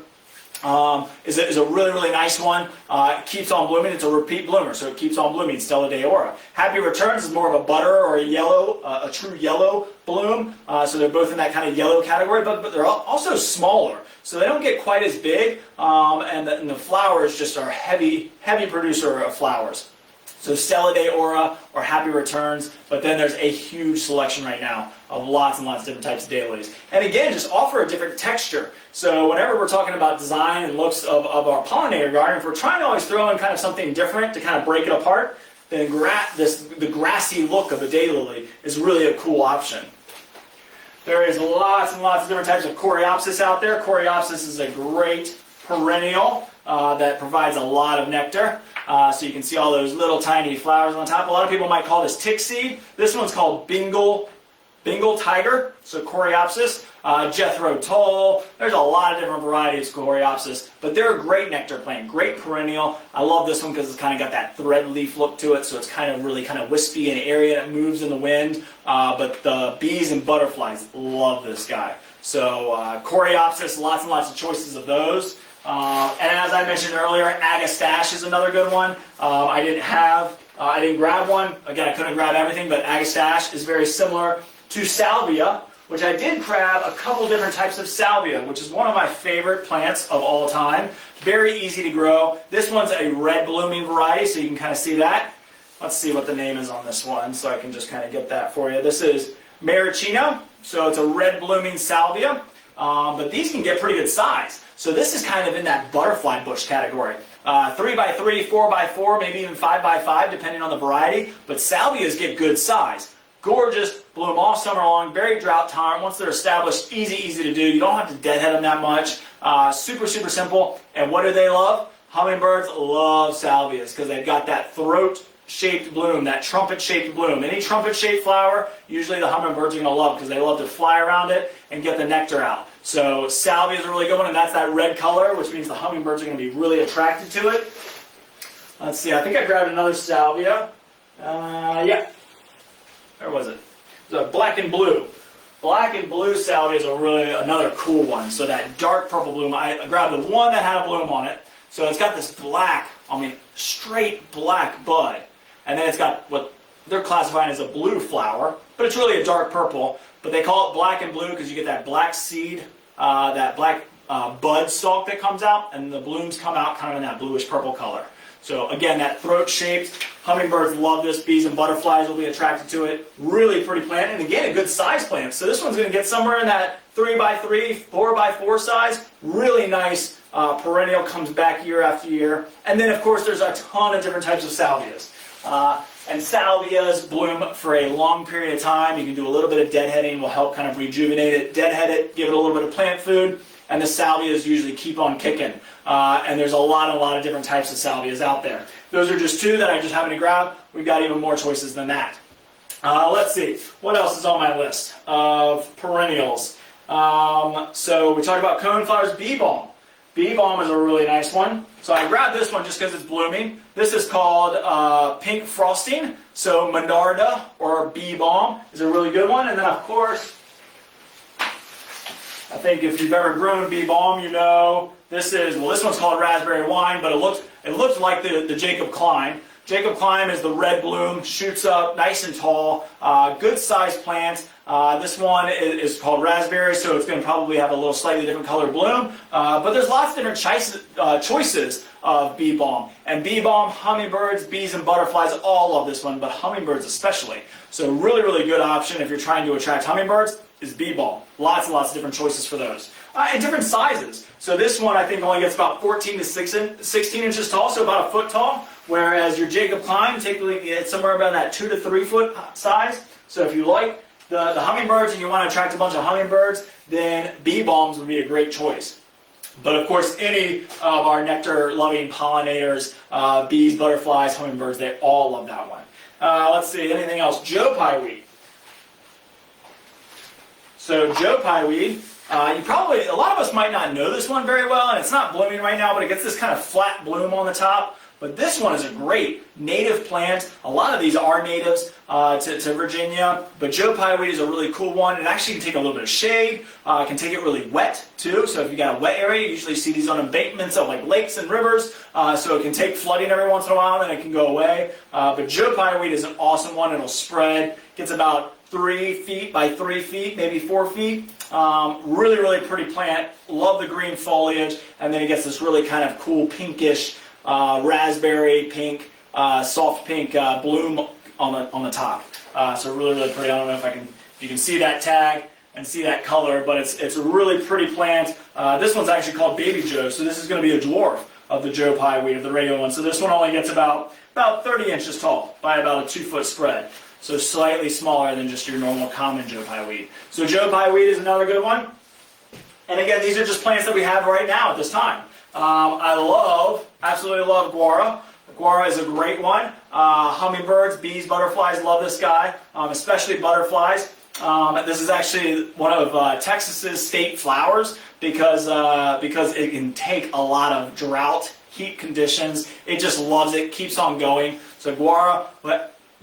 is a really, really nice one. It keeps on blooming. It's a repeat bloomer, so it keeps on blooming, Stella de Ora. Happy Returns is more of a butter or a yellow, a true yellow bloom. So they're both in that kind of yellow category, but they're also smaller. So they don't get quite as big, and the flowers just are heavy producer of flowers. So Stella de Ora or Happy Returns, but then there's a huge selection right now of lots and lots of different types of daylilies. And again, just offer a different texture. So whenever we're talking about design and looks of our pollinator garden, if we're trying to always throw in kind of something different to kind of break it apart, then the grassy look of a daylily is really a cool option. There is lots and lots of different types of Coreopsis out there. Coreopsis is a great perennial that provides a lot of nectar. So you can see all those little tiny flowers on top. A lot of people might call this tick seed. This one's called Bengal tiger, so Coreopsis. Jethro Tull. There's a lot of different varieties of Coreopsis, but they're a great nectar plant, great perennial. I love this one because it's kind of got that thread leaf look to it, so it's kind of really kind of wispy and airy and it moves in the wind. But the bees and butterflies love this guy. So Coreopsis, lots and lots of choices of those. And as I mentioned earlier, Agastache is another good one. I didn't grab one. Again, I couldn't grab everything, but Agastache is very similar to Salvia, which I did grab a couple different types of Salvia, which is one of my favorite plants of all time. Very easy to grow. This one's a red blooming variety, so you can kind of see that. Let's see what the name is on this one, so I can just kind of get that for you. This is Maricino, so it's a red blooming Salvia, but these can get pretty good size. So this is kind of in that butterfly bush category. 3x3, 4x4, maybe even 5x5, depending on the variety. But salvias get good size. Gorgeous, bloom all summer long, very drought tolerant. Once they're established, easy to do. You don't have to deadhead them that much. Super simple. And what do they love? Hummingbirds love salvias because they've got that throat-shaped bloom, that trumpet-shaped bloom. Any trumpet-shaped flower, usually the hummingbirds are going to love because they love to fly around it and get the nectar out. So salvia is a really good one, and that's that red color, which means the hummingbirds are going to be really attracted to it. Let's see, I think I grabbed another salvia. Yeah. Where was it? The black and blue. Black and blue salvia is another cool one. So that dark purple bloom, I grabbed the one that had a bloom on it. So it's got this black, straight black bud. And then it's got what they're classifying as a blue flower, but it's really a dark purple. But they call it black and blue because you get that black seed, that black bud stalk that comes out, and the blooms come out kind of in that bluish purple color. So again, that throat-shaped, hummingbirds love this, bees and butterflies will be attracted to it. Really pretty plant, and again, a good size plant. So this one's going to get somewhere in that 3x3, 4x4 size. Really nice perennial, comes back year after year. And then, of course, there's a ton of different types of salvias. And salvias bloom for a long period of time. You can do a little bit of deadheading, will help kind of rejuvenate it, deadhead it, give it a little bit of plant food, and the salvias usually keep on kicking. And there's a lot of different types of salvias out there. Those are just two that I just happened to grab. We've got even more choices than that. Let's see, what else is on my list of perennials? So we talked about coneflowers, bee balm. Bee balm is a really nice one. So I grabbed this one just because it's blooming. This is called pink frosting. So Monarda or bee balm is a really good one. And then of course, I think if you've ever grown bee balm, you know this one's called raspberry wine, but it looks like the Jacob Klein. Jacob Klein is the red bloom, shoots up nice and tall, good sized plant. This one is called raspberry, so it's going to probably have a little slightly different color bloom. But there's lots of different choices of bee balm. And bee balm, hummingbirds, bees, and butterflies all love this one, but hummingbirds especially. So really good option if you're trying to attract hummingbirds is bee balm. Lots and lots of different choices for those. And different sizes. So this one I think only gets about 14 to 16 inches tall, so about a foot tall. Whereas your Jacob Klein typically gets somewhere around that 2 to 3 foot size. So if you like the hummingbirds and you want to attract a bunch of hummingbirds, then bee balms would be a great choice. But of course, any of our nectar-loving pollinators, bees, butterflies, hummingbirds, they all love that one. Let's see, anything else? Joe Pye wheat. So Joe Pye weed, a lot of us might not know this one very well, and it's not blooming right now, but it gets this kind of flat bloom on the top. But this one is a great native plant. A lot of these are natives to Virginia, but Joe Pye weed is a really cool one. It actually can take a little bit of shade, can take it really wet too. So if you got a wet area, you usually see these on embankments of like lakes and rivers. So it can take flooding every once in a while, and then it can go away. But Joe Pye weed is an awesome one. It'll spread. Gets about 3 feet by 3 feet, maybe 4 feet. Really, really pretty plant. Love the green foliage, and then it gets this really kind of cool pinkish, raspberry pink, soft pink bloom on the top. So really, really pretty. I don't know if you can see that tag and see that color, but it's a really pretty plant. This one's actually called Baby Joe, so this is going to be a dwarf of the Joe Pye weed, of the regular one. So this one only gets about 30 inches tall by about a 2-foot spread. So slightly smaller than just your normal common Joe Pye weed. So Joe Pye weed is another good one. And again, these are just plants that we have right now at this time. I absolutely love guara. Guara is a great one. Hummingbirds, bees, butterflies love this guy, especially butterflies. This is actually one of Texas's state flowers because it can take a lot of drought, heat conditions. It just loves it, keeps on going. So guara.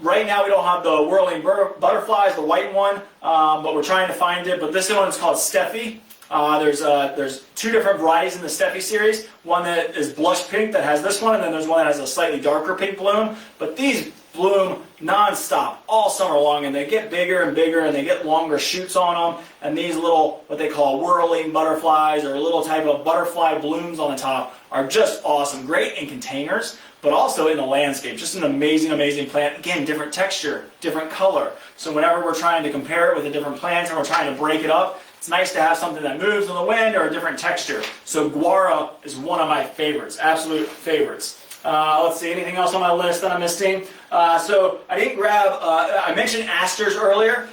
Right now we don't have the whirling butterflies, the white one, but we're trying to find it. But this one is called Steffi. There's 2 different varieties in the Steffi series. One that is blush pink that has this one, and then there's one that has a slightly darker pink bloom. But these bloom non-stop all summer long, and they get bigger and bigger, and they get longer shoots on them. And these little, what they call whirling butterflies, or little type of butterfly blooms on the top, are just awesome. Great in containers, but also in the landscape. Just an amazing, amazing plant. Again, different texture, different color. So whenever we're trying to compare it with a different plant and we're trying to break it up, it's nice to have something that moves in the wind or a different texture. So guara is one of my favorites, absolute favorites. Let's see, anything else on my list that I'm missing? So I didn't grab, I mentioned asters earlier.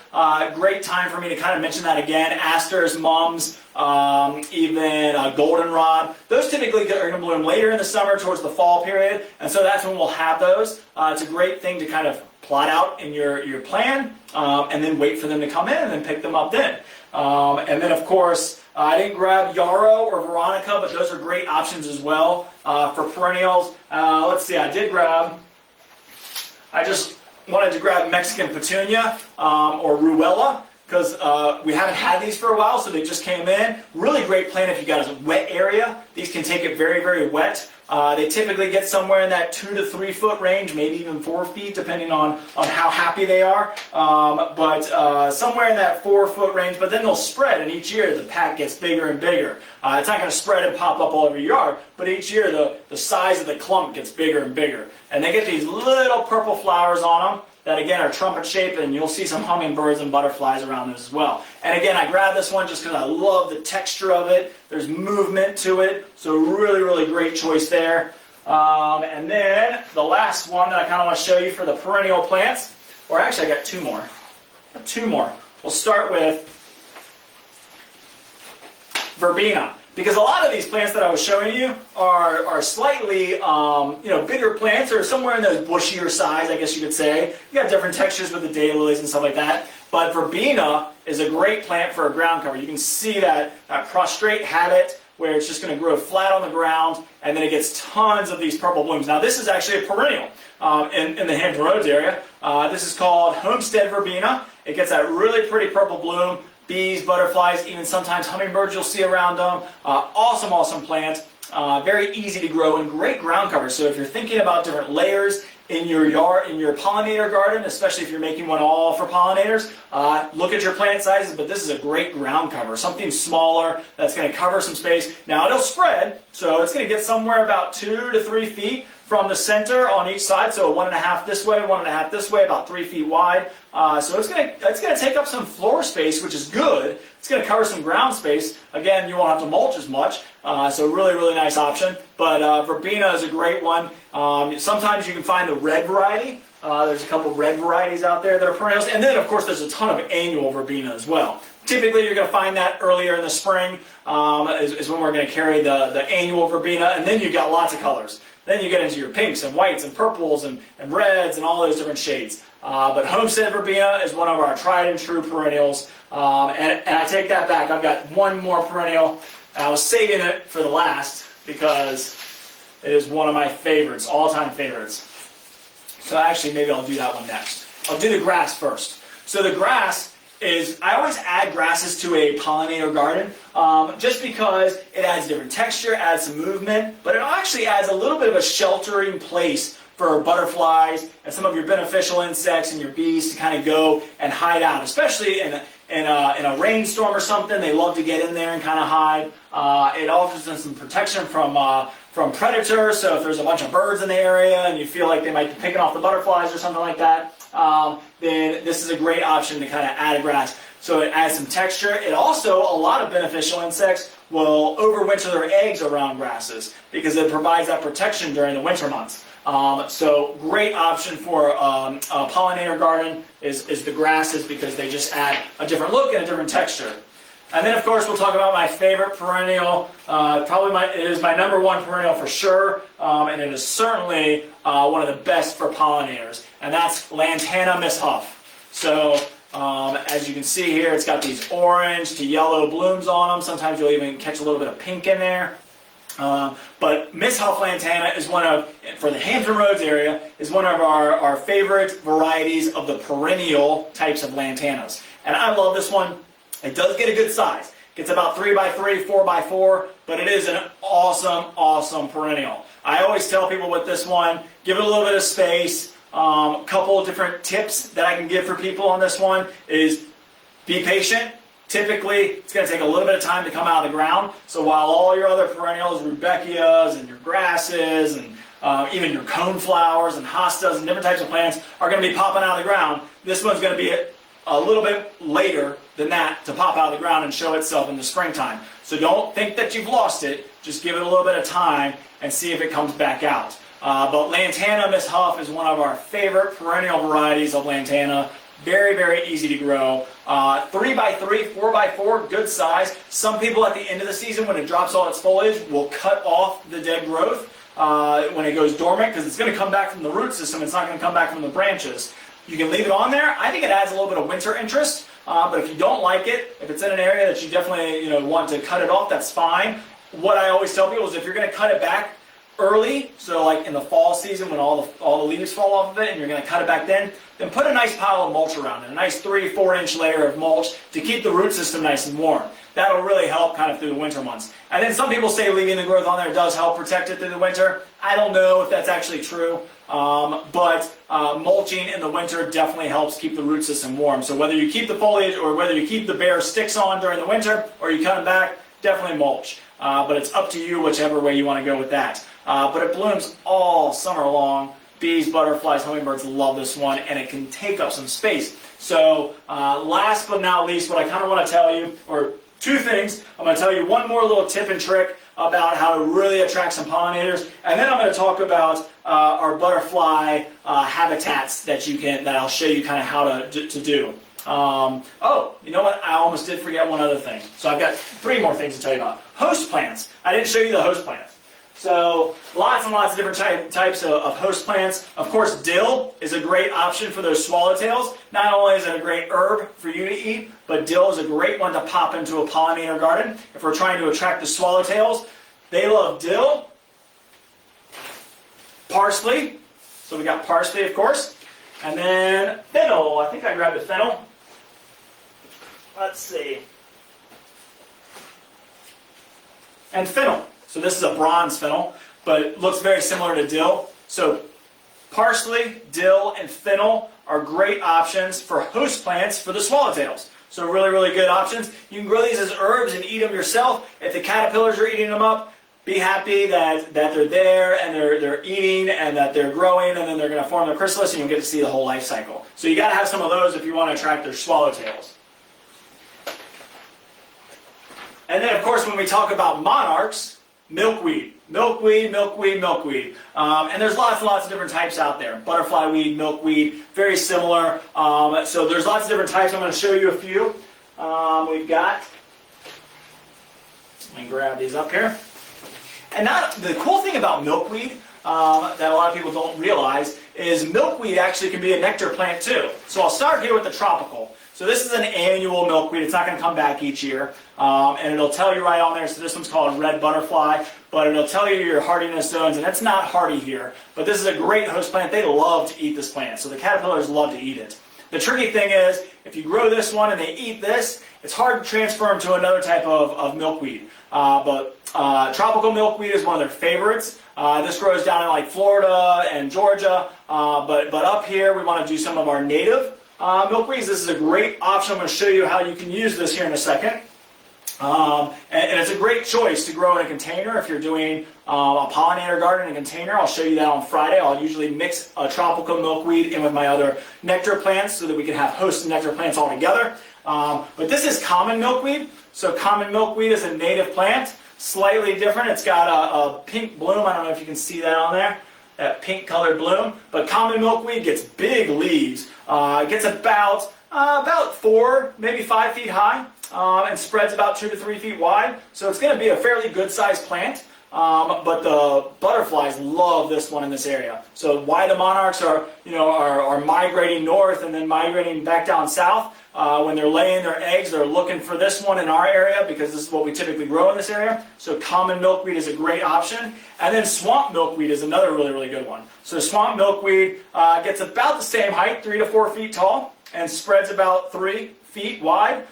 Great time for me to kind of mention that again. Asters, mums, even goldenrod. Those typically are going to bloom later in the summer towards the fall period, and so that's when we'll have those. It's a great thing to kind of plot out in your plan, and then wait for them to come in and then pick them up then. And then of course, I didn't grab yarrow or veronica, but those are great options as well for perennials. Let's see, I just wanted to grab Mexican petunia or ruella, because we haven't had these for a while, so they just came in. Really great plant if you got a wet area. These can take it very, very wet. They typically get somewhere in that 2 to 3 foot range, maybe even 4 feet, depending on how happy they are. But somewhere in that 4 foot range, but then they'll spread, and each year the pack gets bigger and bigger. It's not going to spread and pop up all over your yard, but each year the size of the clump gets bigger and bigger. And they get these little purple flowers on them that again are trumpet shaped, and you'll see some hummingbirds and butterflies around them as well. And again, I grabbed this one just because I love the texture of it. There's movement to it, so really, really great choice there. And then the last one that I kind of want to show you for the perennial plants, or actually I got 2 more. 2 more. We'll start with verbena. Because a lot of these plants that I was showing you are slightly, bigger plants, or somewhere in those bushier size, I guess you could say. You got different textures with the daylilies and stuff like that. But verbena is a great plant for a ground cover. You can see that prostrate habit where it's just going to grow flat on the ground, and then it gets tons of these purple blooms. Now this is actually a perennial in the Hampton Roads area. This is called Homestead verbena. It gets that really pretty purple bloom. Bees, butterflies, even sometimes hummingbirds you'll see around them. Awesome, awesome plant. Very easy to grow and great ground cover. So if you're thinking about different layers in your yard, in your pollinator garden, especially if you're making one all for pollinators, look at your plant sizes, but this is a great ground cover. Something smaller that's going to cover some space. Now it'll spread, so it's going to get somewhere about 2 to 3 feet from the center on each side, so 1.5 this way, 1.5 this way, about 3 feet wide. So it's gonna take up some floor space, which is good. It's gonna cover some ground space. Again, you won't have to mulch as much, so really, really nice option. But verbena is a great one. Sometimes you can find the red variety. There's a couple red varieties out there that are perennials, and then of course there's a ton of annual verbena as well. Typically, you're going to find that earlier in the spring is when we're going to carry the annual verbena, and then you've got lots of colors. Then you get into your pinks and whites and purples and reds and all those different shades. But Homestead verbena is one of our tried and true perennials, and I take that back. I've got one more perennial. I was saving it for the last because it is one of my favorites, all-time favorites. So actually, maybe I'll do that one next. I'll do the grass first. So the grass is, I always add grasses to a pollinator garden just because it adds different texture, adds some movement, but it actually adds a little bit of a sheltering place for butterflies and some of your beneficial insects and your bees to kind of go and hide out, especially in a rainstorm or something. They love to get in there and kind of hide. It offers them some protection from predators, so if there's a bunch of birds in the area and you feel like they might be picking off the butterflies or something like that, then this is a great option to kind of add a grass. So it adds some texture. It also, a lot of beneficial insects will overwinter their eggs around grasses because it provides that protection during the winter months. So great option for a pollinator garden is the grasses because they just add a different look and a different texture. And then, of course, we'll talk about my favorite perennial. It is my #1 perennial for sure, and it is certainly one of the best for pollinators, and that's Lantana Miss Huff. So, as you can see here, it's got these orange to yellow blooms on them. Sometimes you'll even catch a little bit of pink in there. But Miss Huff Lantana is for the Hampton Roads area, is one of our favorite varieties of the perennial types of lantanas. And I love this one. It does get a good size. It gets about 3x3, 4x4, but it is an awesome, awesome perennial. I always tell people with this one, give it a little bit of space. A couple of different tips that I can give for people on this one is be patient. Typically, it's going to take a little bit of time to come out of the ground. So while all your other perennials, rudbeckias and your grasses and even your coneflowers and hostas and different types of plants are going to be popping out of the ground, this one's going to be a little bit later than that to pop out of the ground and show itself in the springtime. So don't think that you've lost it. Just give it a little bit of time and see if it comes back out. But Lantana Miss Huff is one of our favorite perennial varieties of lantana. Very, very easy to grow. 3x3, 4x4, good size. Some people at the end of the season, when it drops all its foliage, will cut off the dead growth when it goes dormant because it's going to come back from the root system. It's not going to come back from the branches. You can leave it on there. I think it adds a little bit of winter interest. But if you don't like it, if it's in an area that you definitely want to cut it off, that's fine. What I always tell people is if you're going to cut it back early, so like in the fall season when all the leaves fall off of it and you're going to cut it back then put a nice pile of mulch around it, a nice 3-4 inch layer of mulch to keep the root system nice and warm. That'll really help kind of through the winter months. And then some people say leaving the growth on there does help protect it through the winter. I don't know if that's actually true, but mulching in the winter definitely helps keep the root system warm. So whether you keep the foliage or whether you keep the bare sticks on during the winter or you cut them back, definitely mulch. But it's up to you whichever way you want to go with that. But it blooms all summer long. Bees, butterflies, hummingbirds love this one, and it can take up some space. So last but not least, what I kind of want to tell you, or two things. I'm going to tell you one more little tip and trick about how to really attract some pollinators, and then I'm going to talk about our butterfly habitats that I'll show you kind of how to do. Oh, you know what? I almost did forget one other thing. So I've got 3 more things to tell you about. Host plants. I didn't show you the host plants. So lots and lots of different types of host plants. Of course, dill is a great option for those swallowtails. Not only is it a great herb for you to eat, but dill is a great one to pop into a pollinator garden. If we're trying to attract the swallowtails, they love dill. Parsley. So we got parsley, of course. And then fennel. I think I grabbed the fennel. Let's see. And fennel. So this is a bronze fennel, but it looks very similar to dill. So parsley, dill, and fennel are great options for host plants for the swallowtails. So really, really good options. You can grow these as herbs and eat them yourself. If the caterpillars are eating them up, be happy that they're there and they're eating and that they're growing and then they're going to form their chrysalis and you'll get to see the whole life cycle. So you got to have some of those if you want to attract their swallowtails. And then, of course, when we talk about monarchs, milkweed. Milkweed, milkweed, milkweed. And there's lots and lots of different types out there. Butterfly weed, milkweed, very similar. So there's lots of different types. I'm going to show you a few. we've got, let me grab these up here. And the cool thing about milkweed that a lot of people don't realize is milkweed actually can be a nectar plant too. So I'll start here with the tropical. So this is an annual milkweed. It's not going to come back each year. And it'll tell you right on there. So this one's called red butterfly, but it'll tell you your hardiness zones, and it's not hardy here. But this is a great host plant. They love to eat this plant. So the caterpillars love to eat it. The tricky thing is, if you grow this one and they eat this, it's hard to transfer them to another type of milkweed. But tropical milkweed is one of their favorites. This grows down in like Florida and Georgia, but up here we want to do some of our native milkweeds. This is a great option. I'm going to show you how you can use this here in a second. And it's a great choice to grow in a container if you're doing a pollinator garden in a container. I'll show you that on Friday. I'll usually mix a tropical milkweed in with my other nectar plants so that we can have host and nectar plants all together. But this is common milkweed. So common milkweed is a native plant, slightly different. It's got a pink bloom. I don't know if you can see that on there, that pink colored bloom. But common milkweed gets big leaves. It gets about 4, maybe 5 feet high, and spreads about 2 to 3 feet wide. So it's going to be a fairly good sized plant. But the butterflies love this one in this area. So why the monarchs are migrating north and then migrating back down south, when they're laying their eggs, they're looking for this one in our area because this is what we typically grow in this area. So common milkweed is a great option. And then swamp milkweed is another really, really good one. So swamp milkweed gets about the same height, 3 to 4 feet tall, and spreads about 3 feet wide.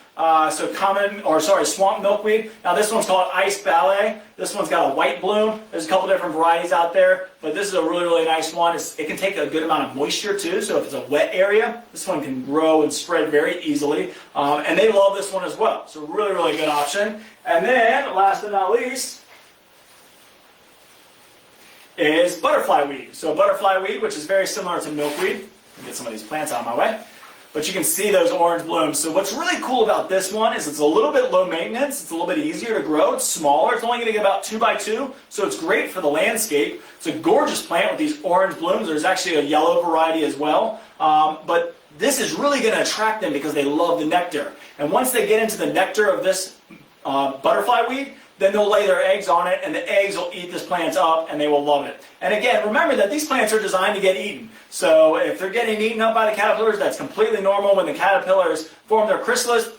Swamp milkweed. Now this one's called ice ballet. This one's got a white bloom. There's a couple different varieties out there, but this is a really, really nice one. It can take a good amount of moisture too, so if it's a wet area, this one can grow and spread very easily. And they love this one as well, so really, really good option. And then, last but not least, is butterfly weed. So butterfly weed, which is very similar to milkweed. Let me get some of these plants out of my way. But you can see those orange blooms. So what's really cool about this one is it's a little bit low maintenance. It's a little bit easier to grow. It's smaller. It's only going to get about 2 by 2. So it's great for the landscape. It's a gorgeous plant with these orange blooms. There's actually a yellow variety as well. But this is really going to attract them because they love the nectar. And once they get into the nectar of this butterfly weed, then they'll lay their eggs on it, and the eggs will eat this plant up, and they will love it. And again, remember that these plants are designed to get eaten. So if they're getting eaten up by the caterpillars, that's completely normal. When the caterpillars form their chrysalis,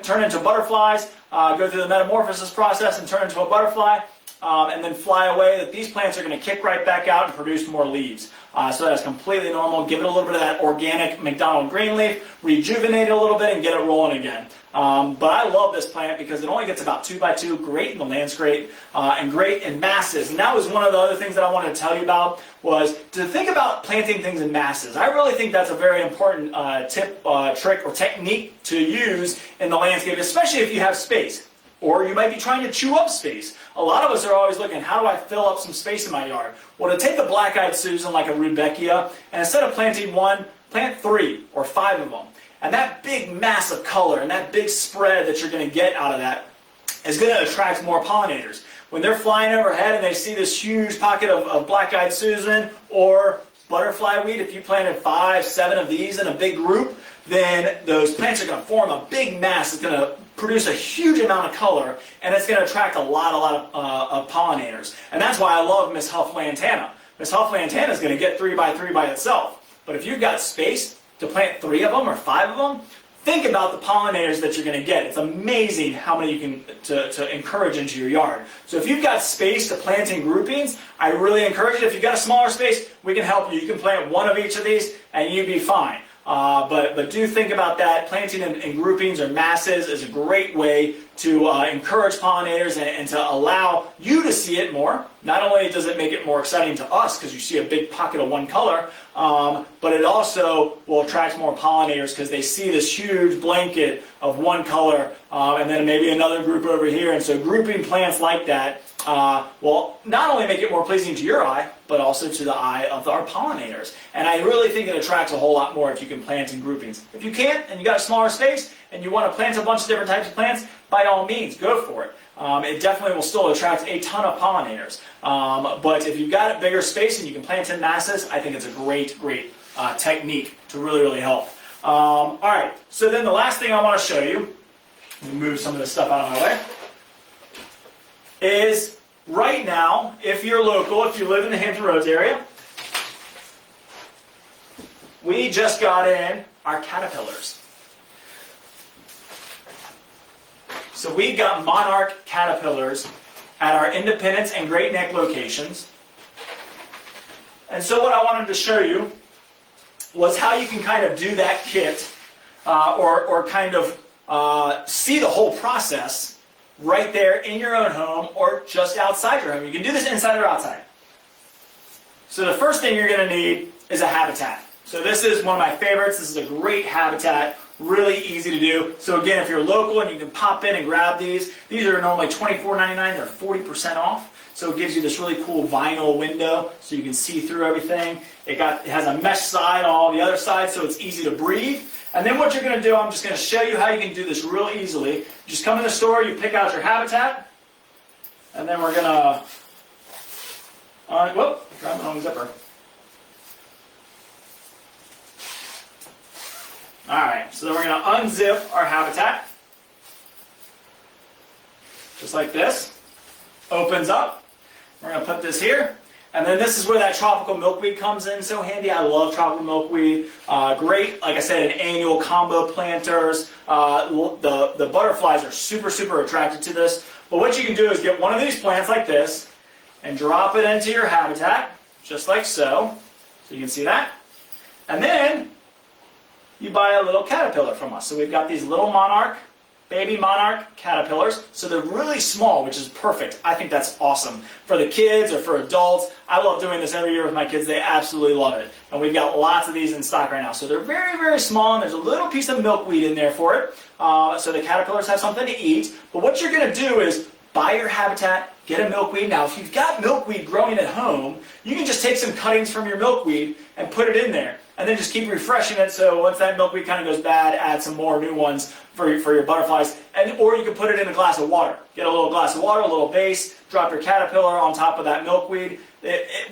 turn into butterflies, go through the metamorphosis process and turn into a butterfly, and then fly away, that these plants are going to kick right back out and produce more leaves. So that's completely normal. Give it a little bit of that organic McDonald green leaf, rejuvenate it a little bit, and get it rolling again. But I love this plant because it only gets about 2 by 2, great in the landscape, and great in masses. And that was one of the other things that I wanted to tell you about, was to think about planting things in masses. I really think that's a very important tip, trick, or technique to use in the landscape, especially if you have space. Or you might be trying to chew up space. A lot of us are always looking, how do I fill up some space in my yard? Well, to take a black-eyed Susan like a Rudbeckia, and instead of planting one, plant 3 or 5 of them. And that big mass of color and that big spread that you're going to get out of that is going to attract more pollinators. When they're flying overhead and they see this huge pocket of black-eyed Susan or butterfly weed, if you planted 5, 7 of these in a big group, then those plants are going to form a big mass. It's going to produce a huge amount of color, and it's going to attract a lot of pollinators. And that's why I love Miss Huff Lantana. Miss Huff Lantana is going to get 3 by 3 by itself. But if you've got space to plant 3 of them or 5 of them, think about the pollinators that you're going to get. It's amazing how many you can to encourage into your yard. So if you've got space to plant in groupings, I really encourage it. If you've got a smaller space, we can help you. You can plant 1 of each of these and you'd be fine. But do think about that. Planting in groupings or masses is a great way to encourage pollinators and to allow you to see it more. Not only does it make it more exciting to us because you see a big pocket of one color, but it also will attract more pollinators because they see this huge blanket of one color and then maybe another group over here. And so grouping plants like that will not only make it more pleasing to your eye, but also to the eye of our pollinators. And I really think it attracts a whole lot more if you can plant in groupings. If you can't, and you got a smaller space, and you want to plant a bunch of different types of plants, by all means, go for it. It definitely will still attract a ton of pollinators. But if you've got a bigger space and you can plant in masses, I think it's a great technique to really help. All right, so then the last thing I want to show you Let me move some of this stuff out of my way. Is right now, if you're local, if you live in the Hampton Roads area, we just got in our caterpillars. So we got monarch caterpillars at our Independence and Great Neck locations. And so what I wanted to show you was how you can kind of do that kit or kind of see the whole process right there in your own home or just outside your home. You can do this inside or outside. So the first thing you're going to need is a habitat. So this is one of my favorites. This is a great habitat, really easy to do. So again, if you're local and you can pop in and grab these are normally $24.99. They're 40% off. So it gives you this really cool vinyl window so you can see through everything. It has a mesh side on all the other sides so it's easy to breathe. And then what you're going to do, I'm just going to show you how you can do this real easily. You just come in the store, you pick out your habitat, and then we're going to, whoop, grab my own zipper. Alright, so then we're going to unzip our habitat, just like this. Opens up. We're going to put this here. And then this is where that tropical milkweed comes in so handy. I love tropical milkweed. Great, like I said, in annual combo planters. The butterflies are super, super attracted to this. But what you can do is get one of these plants like this and drop it into your habitat, just like so. So you can see that. And then you buy a little caterpillar from us. So we've got these little baby monarch caterpillars. So they're really small, which is perfect. I think that's awesome. For the kids or for adults, I love doing this every year with my kids. They absolutely love it. And we've got lots of these in stock right now. So they're very, very small, and there's a little piece of milkweed in there for it. So the caterpillars have something to eat. But what you're going to do is buy your habitat, get a milkweed. Now, if you've got milkweed growing at home, you can just take some cuttings from your milkweed and put it in there. And then just keep refreshing it, so once that milkweed kind of goes bad, add some more new ones for your butterflies. Or you can put it in a glass of water. Get a little glass of water, a little base, drop your caterpillar on top of that milkweed.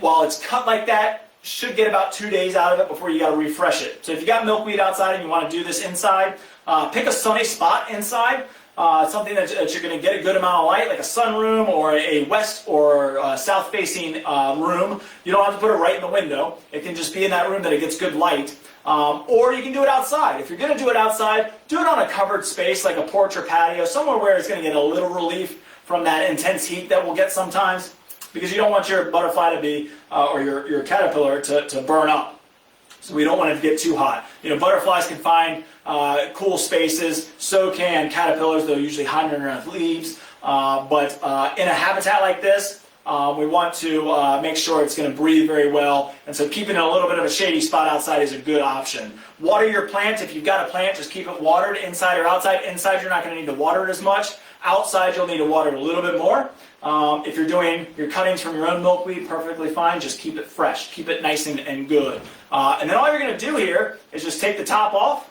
While it's cut like that, should get about 2 days out of it before you got to refresh it. So if you got milkweed outside and you want to do this inside, pick a sunny spot inside. Something that you're going to get a good amount of light, like a sunroom or a west or south-facing room. You don't have to put it right in the window. It can just be in that room that it gets good light. Or you can do it outside. If you're going to do it outside, do it on a covered space like a porch or patio, somewhere where it's going to get a little relief from that intense heat that we'll get sometimes, because you don't want your butterfly to be, or your caterpillar to burn up. So we don't want it to get too hot. You know, butterflies can find cool spaces, so can caterpillars. They'll usually hide underneath leaves. But in a habitat like this, we want to make sure it's going to breathe very well. And so keeping a little bit of a shady spot outside is a good option. Water your plant. If you've got a plant, just keep it watered inside or outside. Inside, you're not going to need to water it as much. Outside, you'll need to water it a little bit more. If you're doing your cuttings from your own milkweed, perfectly fine. Just keep it fresh. Keep it nice and good. And then all you're going to do here is just take the top off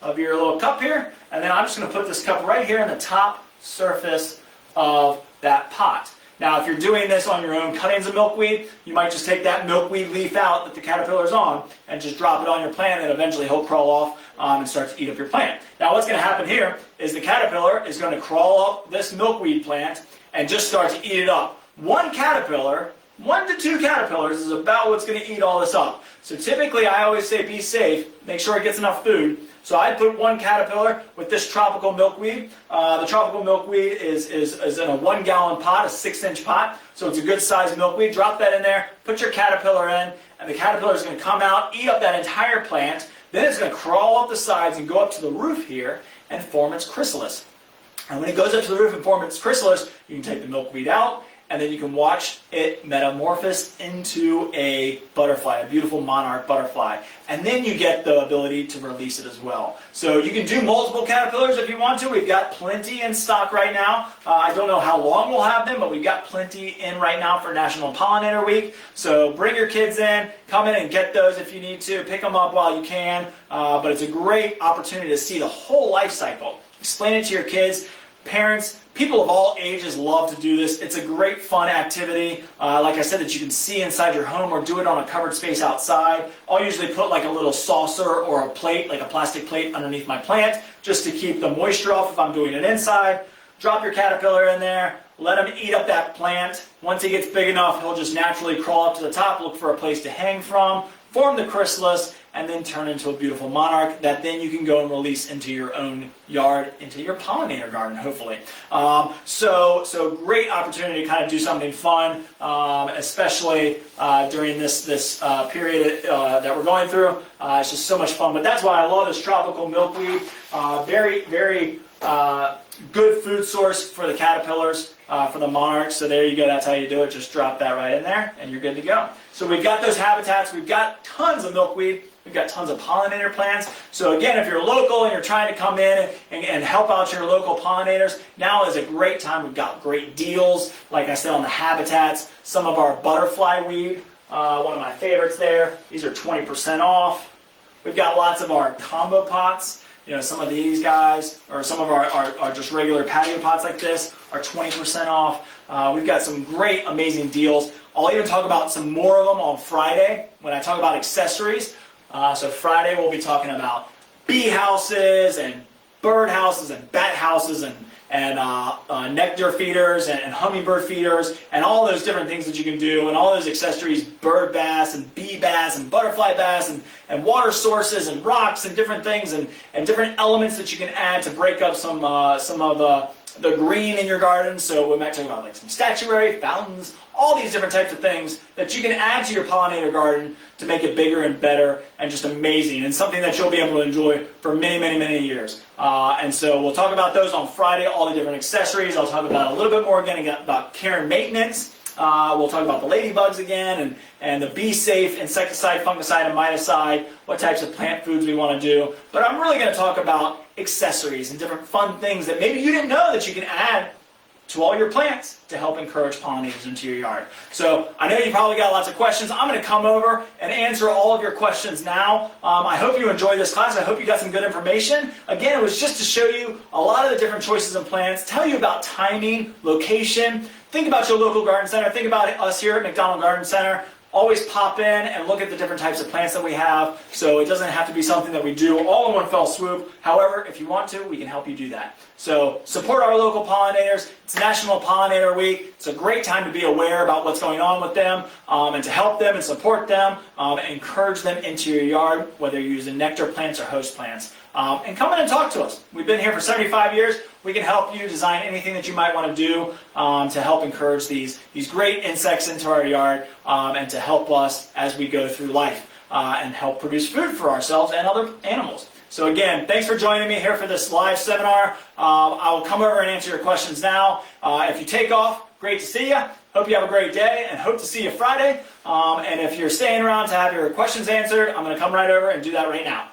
of your little cup here, and then I'm just going to put this cup right here in the top surface of that pot. Now, if you're doing this on your own cuttings of milkweed, you might just take that milkweed leaf out that the caterpillar's on and just drop it on your plant, and eventually he'll crawl off and start to eat up your plant. Now, what's going to happen here is the caterpillar is going to crawl up this milkweed plant and just start to eat it up. One to two caterpillars is about what's going to eat all this up. So typically, I always say be safe, make sure it gets enough food. So I put one caterpillar with this tropical milkweed. The tropical milkweed is in a 1 gallon pot, a 6-inch pot. So it's a good sized milkweed. Drop that in there, put your caterpillar in, and the caterpillar is going to come out, eat up that entire plant. Then it's going to crawl up the sides and go up to the roof here and form its chrysalis. And when it goes up to the roof and forms its chrysalis, you can take the milkweed out, and then you can watch it metamorphose into a butterfly, a beautiful monarch butterfly. And then you get the ability to release it as well. So you can do multiple caterpillars if you want to. We've got plenty in stock right now. I don't know how long we'll have them, but we've got plenty in right now for National Pollinator Week. So bring your kids in, come in and get those if you need to. Pick them up while you can. But it's a great opportunity to see the whole life cycle. Explain it to your kids. parents, people of all ages love to do this. It's a great fun activity, like I said, that you can see inside your home or do it on a covered space outside. I'll usually put like a little saucer or a plate, like a plastic plate underneath my plant, just to keep the moisture off if I'm doing it inside. Drop your caterpillar in there, let him eat up that plant. Once he gets big enough, he'll just naturally crawl up to the top, look for a place to hang from, form the chrysalis, and then turn into a beautiful monarch that then you can go and release into your own yard, into your pollinator garden, hopefully. So great opportunity to kind of do something fun, especially during this period that we're going through. It's just so much fun. But that's why I love this tropical milkweed. Very good food source for the caterpillars, for the monarchs. So there you go. That's how you do it. Just drop that right in there, and you're good to go. So we've got those habitats. We've got tons of milkweed. We've got tons of pollinator plants. So again, if you're local and you're trying to come in and help out your local pollinators, now is a great time. We've got great deals, like I said, on the habitats. Some of our butterfly weed, one of my favorites there. These are 20% off. We've got lots of our combo pots. You know, some of these guys, or some of our just regular patio pots like this, are 20% off. We've got some great, amazing deals. I'll even talk about some more of them on Friday when I talk about accessories. So Friday we'll be talking about bee houses and bird houses and bat houses and nectar feeders and hummingbird feeders and all those different things that you can do, and all those accessories, bird baths and bee baths and butterfly baths and water sources and rocks and different things and different elements that you can add to break up some of the green in your garden. So we might talk about like some statuary, fountains, all these different types of things that you can add to your pollinator garden to make it bigger and better and just amazing, and something that you'll be able to enjoy for many years. And so we'll talk about those on Friday, all the different accessories. I'll talk about a little bit more again about care and maintenance. We'll talk about the ladybugs again and the Bee Safe insecticide, fungicide, and miticide, what types of plant foods we want to do. But I'm really going to talk about accessories and different fun things that maybe you didn't know that you can add to all your plants to help encourage pollinators into your yard. So I know you probably got lots of questions. I'm going to come over and answer all of your questions now. I hope you enjoyed this class. I hope you got some good information. Again, it was just to show you a lot of the different choices in plants, tell you about timing, location. Think about your local garden center. Think about us here at McDonald Garden Center. Always pop in and look at the different types of plants that we have, so it doesn't have to be something that we do all in one fell swoop. However, if you want to, we can help you do that. So support our local pollinators. It's National Pollinator Week. It's a great time to be aware about what's going on with them, and to help them and support them, and encourage them into your yard, whether you're using nectar plants or host plants. And come in and talk to us. We've been here for 75 years. We can help you design anything that you might want to do to help encourage these great insects into our yard, and to help us as we go through life, and help produce food for ourselves and other animals. So again, thanks for joining me here for this live seminar. I will come over and answer your questions now. If you take off, great to see you. Hope you have a great day, and hope to see you Friday. And if you're staying around to have your questions answered, I'm going to come right over and do that right now.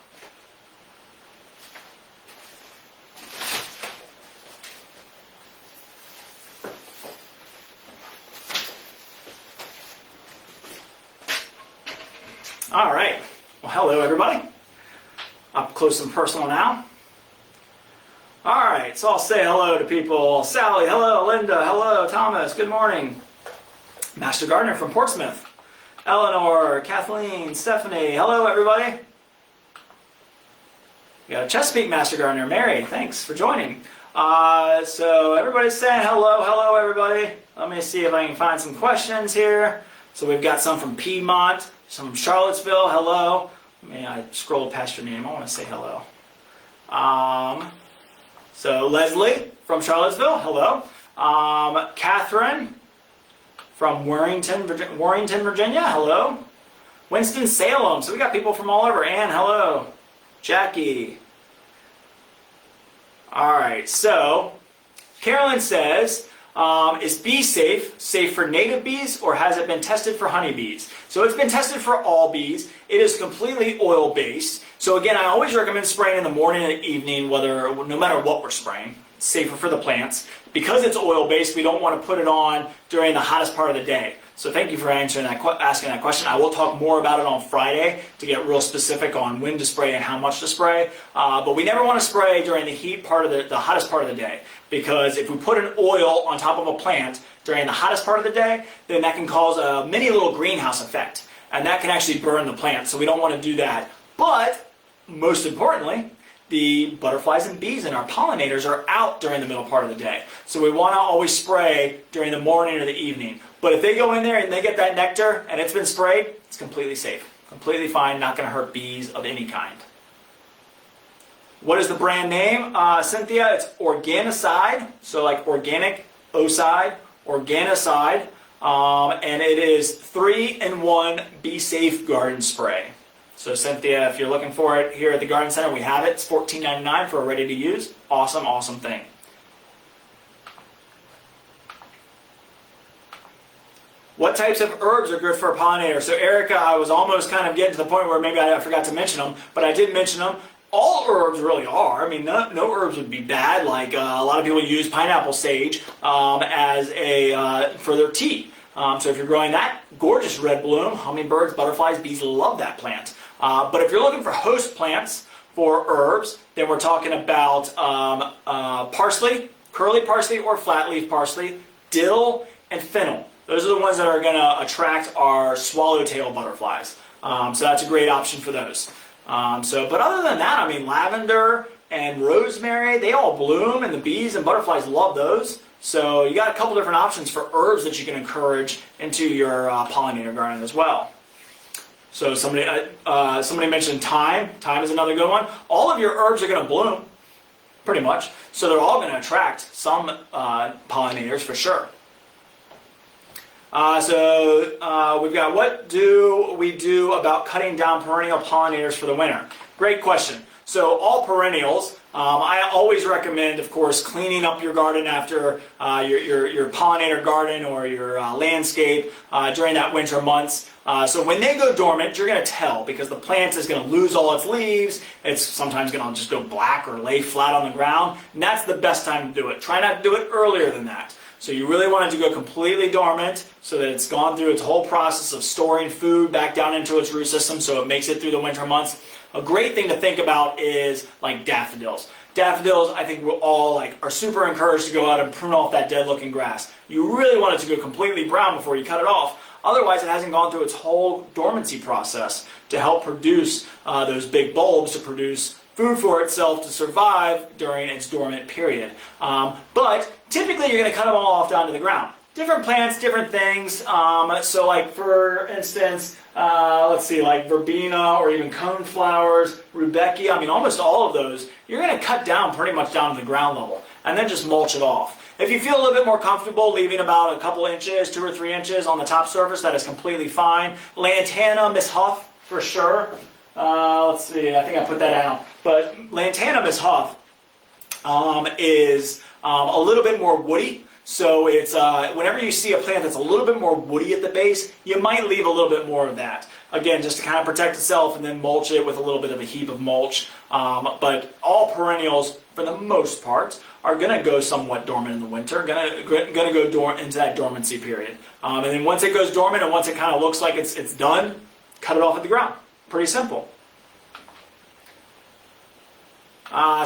All right. Well, hello, everybody. Up close and personal now. All right. So I'll say hello to people. Sally, hello. Linda, hello. Thomas, good morning. Master Gardener from Portsmouth. Eleanor, Kathleen, Stephanie, hello, everybody. We got a Chesapeake Master Gardener, Mary. Thanks for joining. So everybody's saying hello, everybody. Let me see if I can find some questions here. So we've got some from Piedmont. Some from Charlottesville, hello. I scrolled past your name. I want to say hello. So Leslie from Charlottesville, hello. Catherine from Warrington, Virginia, hello. Winston-Salem, so we got people from all over. Ann, hello. Jackie. All right, so Carolyn says, is Bee Safe safe for native bees, or has it been tested for honeybees? So it's been tested for all bees. It is completely oil-based. So again, I always recommend spraying in the morning and evening, no matter what we're spraying. It's safer for the plants. Because it's oil-based, we don't want to put it on during the hottest part of the day. So thank you for asking that question. I will talk more about it on Friday to get real specific on when to spray and how much to spray. But we never want to spray during the heat part of the hottest part of the day, because if we put an oil on top of a plant during the hottest part of the day, then that can cause a mini little greenhouse effect, and that can actually burn the plant. So we don't want to do that. But most importantly, the butterflies and bees and our pollinators are out during the middle part of the day. So we want to always spray during the morning or the evening. But if they go in there and they get that nectar and it's been sprayed, it's completely safe, completely fine, not going to hurt bees of any kind. What is the brand name, Cynthia? It's Organicide, so like organic, ocide, Organicide, and it is 3-in-1 Bee Safe Garden Spray. So Cynthia, if you're looking for it here at the Garden Center, we have it. It's $14.99 for a ready-to-use. Awesome, awesome thing. What types of herbs are good for a pollinator? So Erica, I was almost kind of getting to the point where maybe I forgot to mention them, but I did mention them. All herbs really are. I mean, no herbs would be bad. Like a lot of people use pineapple sage as for their tea. So if you're growing that gorgeous red bloom, hummingbirds, butterflies, bees love that plant. But if you're looking for host plants for herbs, then we're talking about parsley, curly parsley or flat-leaf parsley, dill, and fennel. Those are the ones that are going to attract our swallowtail butterflies. So that's a great option for those. But other than that, I mean, lavender and rosemary, they all bloom, and the bees and butterflies love those. So you got a couple different options for herbs that you can encourage into your pollinator garden as well. So somebody mentioned thyme. Thyme is another good one. All of your herbs are going to bloom, pretty much. So they're all going to attract some pollinators for sure. We've got, what do we do about cutting down perennial pollinators for the winter? Great question. So all perennials, I always recommend, of course, cleaning up your garden after your pollinator garden or your landscape during that winter months. So when they go dormant, you're going to tell, because the plant is going to lose all its leaves. It's sometimes going to just go black or lay flat on the ground. And that's the best time to do it. Try not to do it earlier than that. So you really want it to go completely dormant so that it's gone through its whole process of storing food back down into its root system, so it makes it through the winter months. A great thing to think about is like daffodils. Daffodils, I think we're all are super encouraged to go out and prune off that dead looking grass. You really want it to go completely brown before you cut it off. Otherwise, it hasn't gone through its whole dormancy process to help produce those big bulbs to produce food for itself to survive during its dormant period. But typically you're going to cut them all off down to the ground. Different plants, different things. So like for instance, let's see, like verbena or even coneflowers, rudbeckia, I mean almost all of those, you're going to cut down pretty much down to the ground level and then just mulch it off. If you feel a little bit more comfortable leaving about a couple inches, 2 or 3 inches on the top surface, that is completely fine. Lantana, Miss Huff, for sure. Let's see, I think I put that out. But Lantana Miss Huff is a little bit more woody. So it's whenever you see a plant that's a little bit more woody at the base, you might leave a little bit more of that. Again, just to kind of protect itself and then mulch it with a little bit of a heap of mulch. But all perennials, for the most part, are going to go somewhat dormant in the winter, going to go into that dormancy period. And then once it goes dormant and once it kind of looks like it's done, cut it off at the ground. Pretty simple.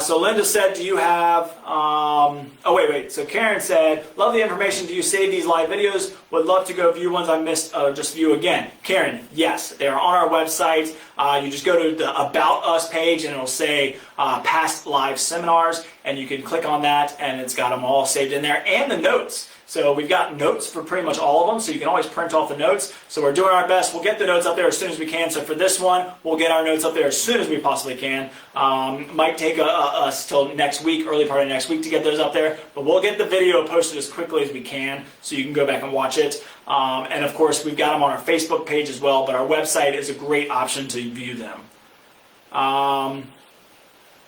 So Linda said, do you have, So Karen said, love the information. Do you save these live videos? Would love to go view ones I missed, just view again. Karen, yes, they are on our website. You just go to the About Us page and it'll say past live seminars, and you can click on that and it's got them all saved in there, and the notes. So we've got notes for pretty much all of them, so you can always print off the notes. So we're doing our best. We'll get the notes up there as soon as we can. So for this one, we'll get our notes up there as soon as we possibly can. Might take us till next week, early part of next week, to get those up there. But we'll get the video posted as quickly as we can, so you can go back and watch it. And of course, we've got them on our Facebook page as well, but our website is a great option to view them.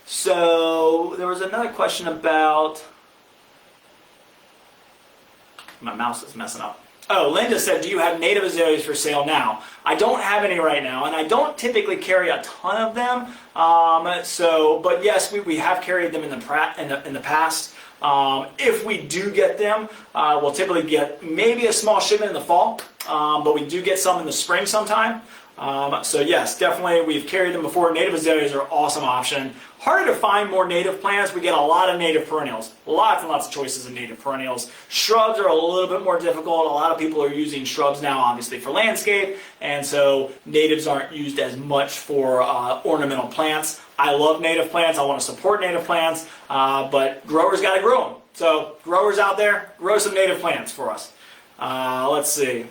So there was another question about... My mouse is messing up. Oh, Linda said, do you have native azaleas for sale now? I don't have any right now, and I don't typically carry a ton of them. But yes, we have carried them in the past. If we do get them, we'll typically get maybe a small shipment in the fall, but we do get some in the spring sometime. So yes, definitely we've carried them before. Native azaleas are an awesome option. Harder to find more native plants. We get a lot of native perennials. Lots and lots of choices of native perennials. Shrubs are a little bit more difficult. A lot of people are using shrubs now, obviously, for landscape, and so natives aren't used as much for ornamental plants. I love native plants. I want to support native plants, but growers got to grow them. So growers out there, grow some native plants for us. Let's see.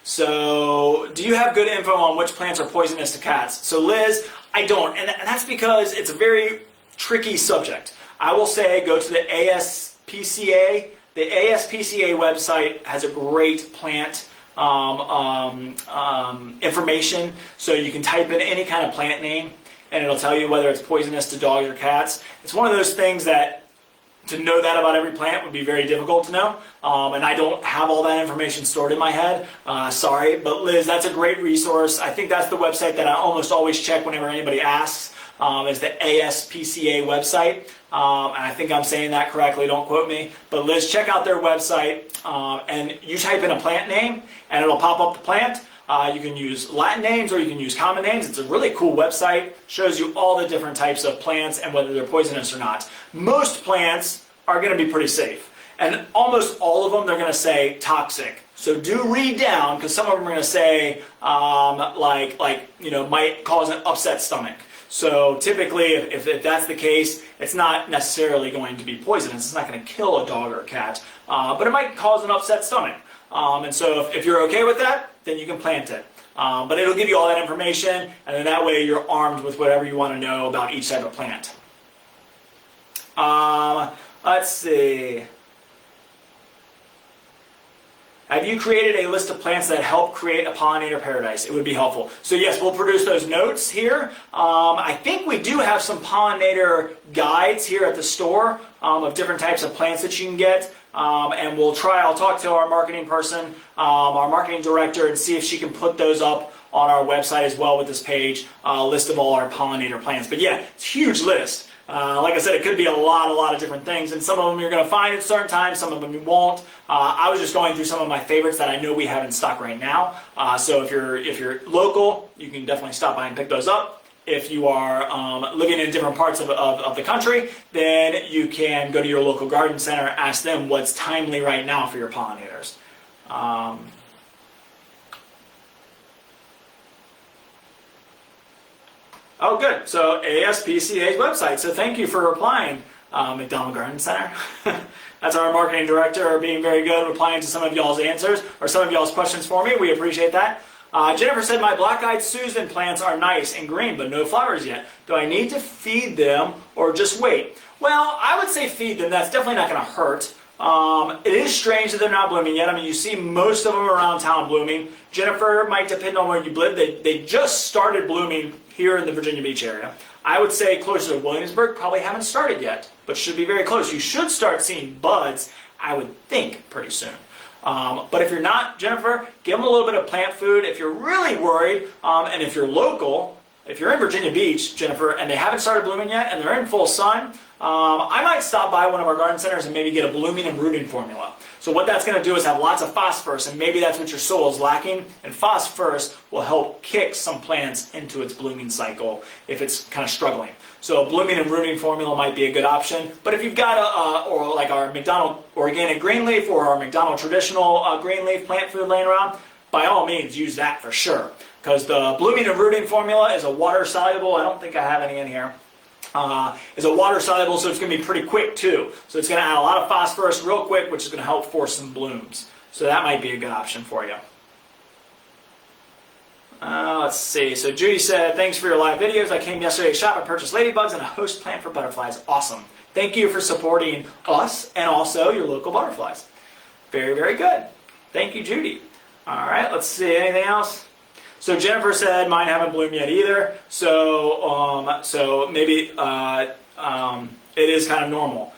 So, do you have good info on which plants are poisonous to cats? So Liz, I don't, and that's because it's a very tricky subject. I will say go to the ASPCA. The ASPCA website has a great plant information, so you can type in any kind of plant name and it'll tell you whether it's poisonous to dogs or cats. It's one of those things that to know that about every plant would be very difficult to know, and I don't have all that information stored in my head. Sorry, but Liz, that's a great resource. I think that's the website that I almost always check whenever anybody asks, is the ASPCA website, and I think I'm saying that correctly, don't quote me. But Liz, check out their website, and you type in a plant name, and it'll pop up the plant. You can use Latin names or you can use common names. It's a really cool website. Shows you all the different types of plants and whether they're poisonous or not. Most plants are going to be pretty safe. And almost all of them, they're going to say toxic. So do read down, because some of them are going to say, might cause an upset stomach. So typically, if that's the case, it's not necessarily going to be poisonous. It's not going to kill a dog or a cat, but it might cause an upset stomach. And so if you're okay with that, then you can plant it. But it'll give you all that information, and then that way you're armed with whatever you want to know about each type of plant. Let's see. Have you created a list of plants that help create a pollinator paradise? It would be helpful. So yes, we'll produce those notes here. I think we do have some pollinator guides here at the store of different types of plants that you can get. And we'll try, I'll talk to our marketing person, our marketing director, and see if she can put those up on our website as well with this page, a list of all our pollinator plants. But yeah, it's a huge list. Like I said, it could be a lot of different things, and some of them you're going to find at certain times, some of them you won't. I was just going through some of my favorites that I know we have in stock right now. So if you're local, you can definitely stop by and pick those up. If you are living in different parts of the country, then you can go to your local garden center, ask them what's timely right now for your pollinators. Oh, good. So ASPCA's website. So thank you for replying, McDonald Garden Center. That's our marketing director being very good, replying to some of y'all's answers or some of y'all's questions for me. We appreciate that. Jennifer said, my black-eyed Susan plants are nice and green, but no flowers yet. Do I need to feed them or just wait? Well, I would say feed them. That's definitely not going to hurt. It is strange that they're not blooming yet. I mean, you see most of them around town blooming. Jennifer, might depend on where you live. They just started blooming here in the Virginia Beach area. I would say closer to Williamsburg, probably haven't started yet, but should be very close. You should start seeing buds, I would think, pretty soon. But if you're not, Jennifer, give them a little bit of plant food. If you're really worried, and if you're local, if you're in Virginia Beach, Jennifer, and they haven't started blooming yet, and they're in full sun, I might stop by one of our garden centers and maybe get a blooming and rooting formula. So what that's going to do is have lots of phosphorus, and maybe that's what your soil is lacking, and phosphorus will help kick some plants into its blooming cycle if it's kind of struggling. So a blooming and rooting formula might be a good option. But if you've got or like our McDonald Organic Green Leaf or our McDonald Traditional Green Leaf plant food laying around, by all means use that for sure. Because the blooming and rooting formula is a water soluble. I don't think I have any in here. Is a water soluble, so it's going to be pretty quick too. So it's going to add a lot of phosphorus real quick, which is going to help force some blooms. So that might be a good option for you. Let's see. So Judy said, thanks for your live videos. I came yesterday to shop. I purchased ladybugs and a host plant for butterflies. Awesome. Thank you for supporting us and also your local butterflies. Very, very good. Thank you, Judy. All right, let's see. Anything else? So Jennifer said, mine haven't bloomed yet either. So, so maybe it is kind of normal.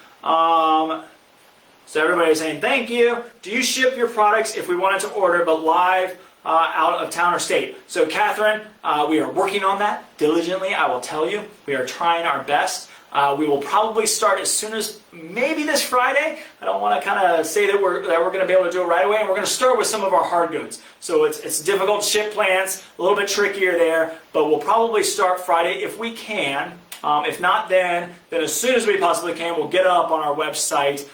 So everybody's saying thank you. Do you ship your products if we wanted to order but live out of town or state? So Catherine, we are working on that diligently. I will tell you, we are trying our best. We will probably start as soon as maybe this Friday. I don't want to kind of say that we're going to be able to do it right away. And we're going to start with some of our hard goods. So it's difficult to ship plants, a little bit trickier there, but we'll probably start Friday if we can. If not, then as soon as we possibly can, we'll get it up on our website.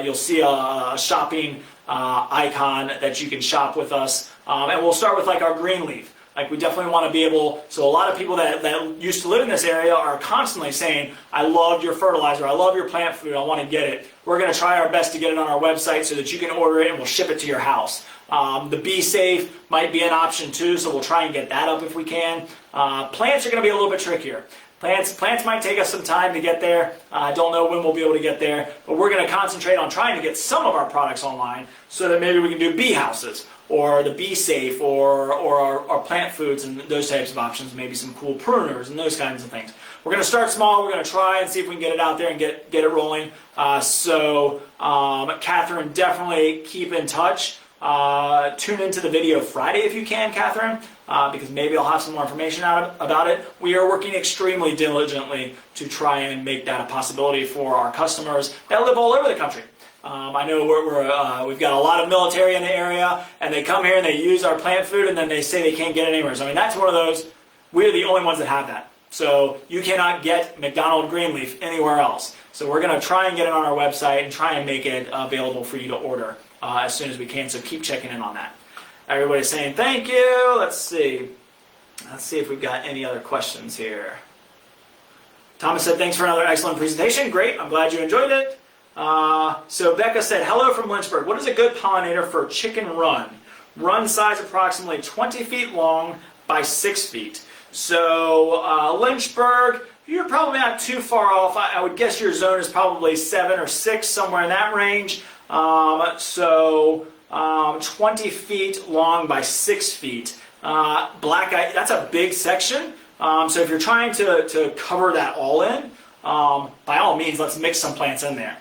You'll see a shopping icon that you can shop with us. And we'll start with like our green leaf. Like we definitely want to be able, so a lot of people that used to live in this area are constantly saying, I love your fertilizer, I love your plant food, I want to get it. We're going to try our best to get it on our website so that you can order it and we'll ship it to your house. The Be Safe might be an option too, so we'll try and get that up if we can. Plants are going to be a little bit trickier. Plants might take us some time to get there. I don't know when we'll be able to get there, but we're going to concentrate on trying to get some of our products online so that maybe we can do bee houses or the Be Safe or our plant foods and those types of options, maybe some cool pruners and those kinds of things. We're going to start small. We're going to try and see if we can get it out there and get it rolling. Catherine, definitely keep in touch. Tune into the video Friday if you can, Catherine, because maybe I'll have some more information about it. We are working extremely diligently to try and make that a possibility for our customers that live all over the country. I know we've got a lot of military in the area, and they come here and they use our plant food, and then they say they can't get it anywhere. So, I mean, that's one of those, we're the only ones that have that. So you cannot get McDonald Greenleaf anywhere else. So we're going to try and get it on our website and try and make it available for you to order as soon as we can. So keep checking in on that. Everybody's saying thank you. Let's see if we've got any other questions here. Thomas said, thanks for another excellent presentation. Great. I'm glad you enjoyed it. So Becca said, hello from Lynchburg. What is a good pollinator for chicken run? Run size approximately 20 feet long by 6 feet. So Lynchburg, you're probably not too far off. I would guess your zone is probably 7 or 6, somewhere in that range. 20 feet long by 6 feet. Black eye, that's a big section. So if you're trying to cover that all in, by all means, let's mix some plants in there.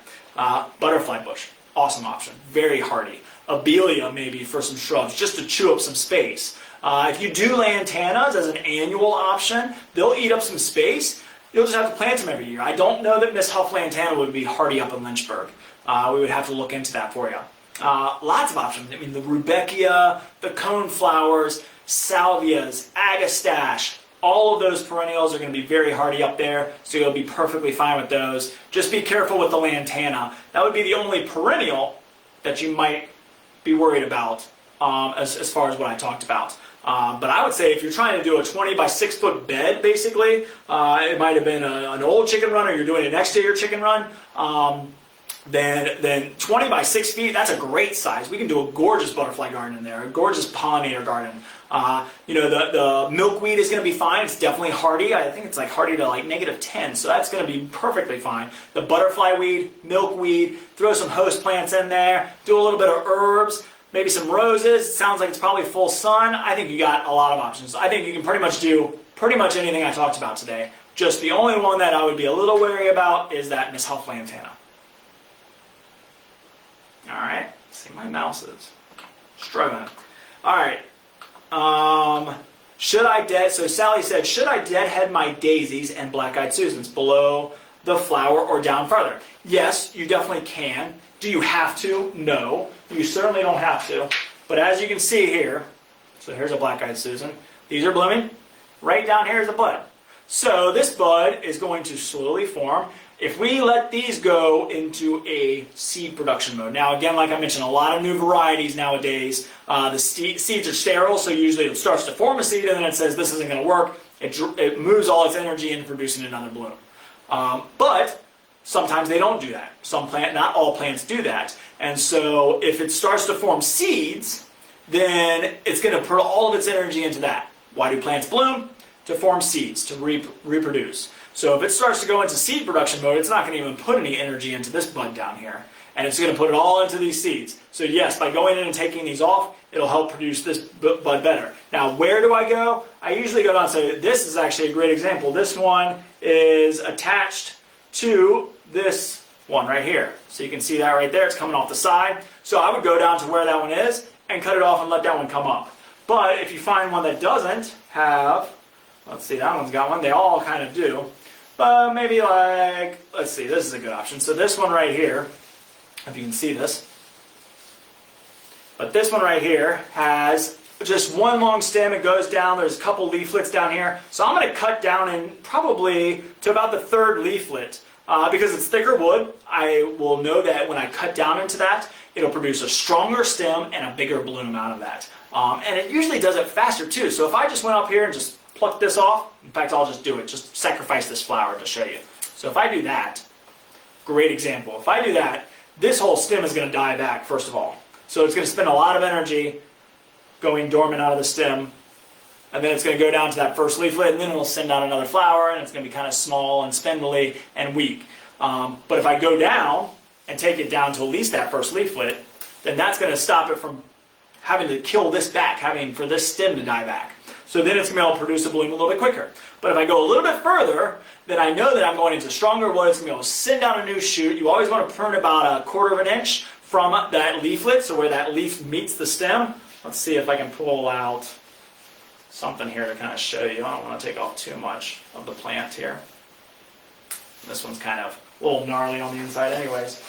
Butterfly bush, awesome option, very hardy. Abelia maybe for some shrubs, just to chew up some space. If you do lantanas as an annual option, they'll eat up some space. You'll just have to plant them every year. I don't know that Miss Huff lantana would be hardy up in Lynchburg. We would have to look into that for you. Lots of options. I mean, the Rudbeckia, the coneflowers, salvias, agastache, all of those perennials are going to be very hardy up there, so you'll be perfectly fine with those. Just be careful with the lantana. That would be the only perennial that you might be worried about as far as what I talked about. But I would say if you're trying to do a 20 by 6 foot bed, basically, it might have been an old chicken run or you're doing it next to your chicken run, then 20 by 6 feet, that's a great size. We can do a gorgeous butterfly garden in there, a gorgeous pollinator garden. The milkweed is going to be fine. It's definitely hardy. I think it's like hardy to like -10, so that's going to be perfectly fine. The butterfly weed, milkweed, throw some host plants in there, do a little bit of herbs, maybe some roses. It sounds like it's probably full sun. I think you got a lot of options. I think you can pretty much do anything I talked about today. Just the only one that I would be a little wary about is that Miss Huff lantana. All right, let's see, my mouse is struggling. All right, so Sally said, should I deadhead my daisies and black-eyed Susans below the flower or down further? Yes, you definitely can. Do you have to? No, you certainly don't have to. But as you can see here, so here's a black-eyed Susan. These are blooming. Right down here is a bud. So this bud is going to slowly form. If we let these go into a seed production mode. Now again, like I mentioned, a lot of new varieties nowadays. The seeds are sterile, so usually it starts to form a seed and then it says this isn't going to work. It moves all its energy into producing another bloom. But sometimes they don't do that. Not all plants do that. And so if it starts to form seeds, then it's going to put all of its energy into that. Why do plants bloom? To form seeds, to reproduce. So if it starts to go into seed production mode, it's not going to even put any energy into this bud down here. And it's going to put it all into these seeds. So yes, by going in and taking these off, it'll help produce this bud better. Now, where do I go? I usually go down, so this is actually a great example. This one is attached to this one right here. So you can see that right there, it's coming off the side. So I would go down to where that one is and cut it off and let that one come up. But if you find one that doesn't have, let's see, that one's got one, they all kind of do. maybe like, let's see, this is a good option. So this one right here, if you can see this, but this one right here has just one long stem. It goes down. There's a couple leaflets down here. So I'm going to cut down in probably to about the third leaflet. Because it's thicker wood, I will know that when I cut down into that, it'll produce a stronger stem and a bigger bloom out of that. And it usually does it faster too. So if I just went up here and just plucked this off, in fact, I'll just do it. Just sacrifice this flower to show you. So if I do that, great example. If I do that, this whole stem is going to die back, first of all. So it's going to spend a lot of energy going dormant out of the stem, and then it's going to go down to that first leaflet, and then it'll send out another flower, and it's going to be kind of small and spindly and weak. But if I go down and take it down to at least that first leaflet, then that's going to stop it from having to kill this back, having for this stem to die back. So then it's going to be able to produce a bloom a little bit quicker. But if I go a little bit further, then I know that I'm going into stronger wood. It's going to be able to send out a new shoot. You always want to prune about 1/4 of an inch from that leaflet, so where that leaf meets the stem. Let's see if I can pull out something here to kind of show you. I don't want to take off too much of the plant here. This one's kind of a little gnarly on the inside anyways,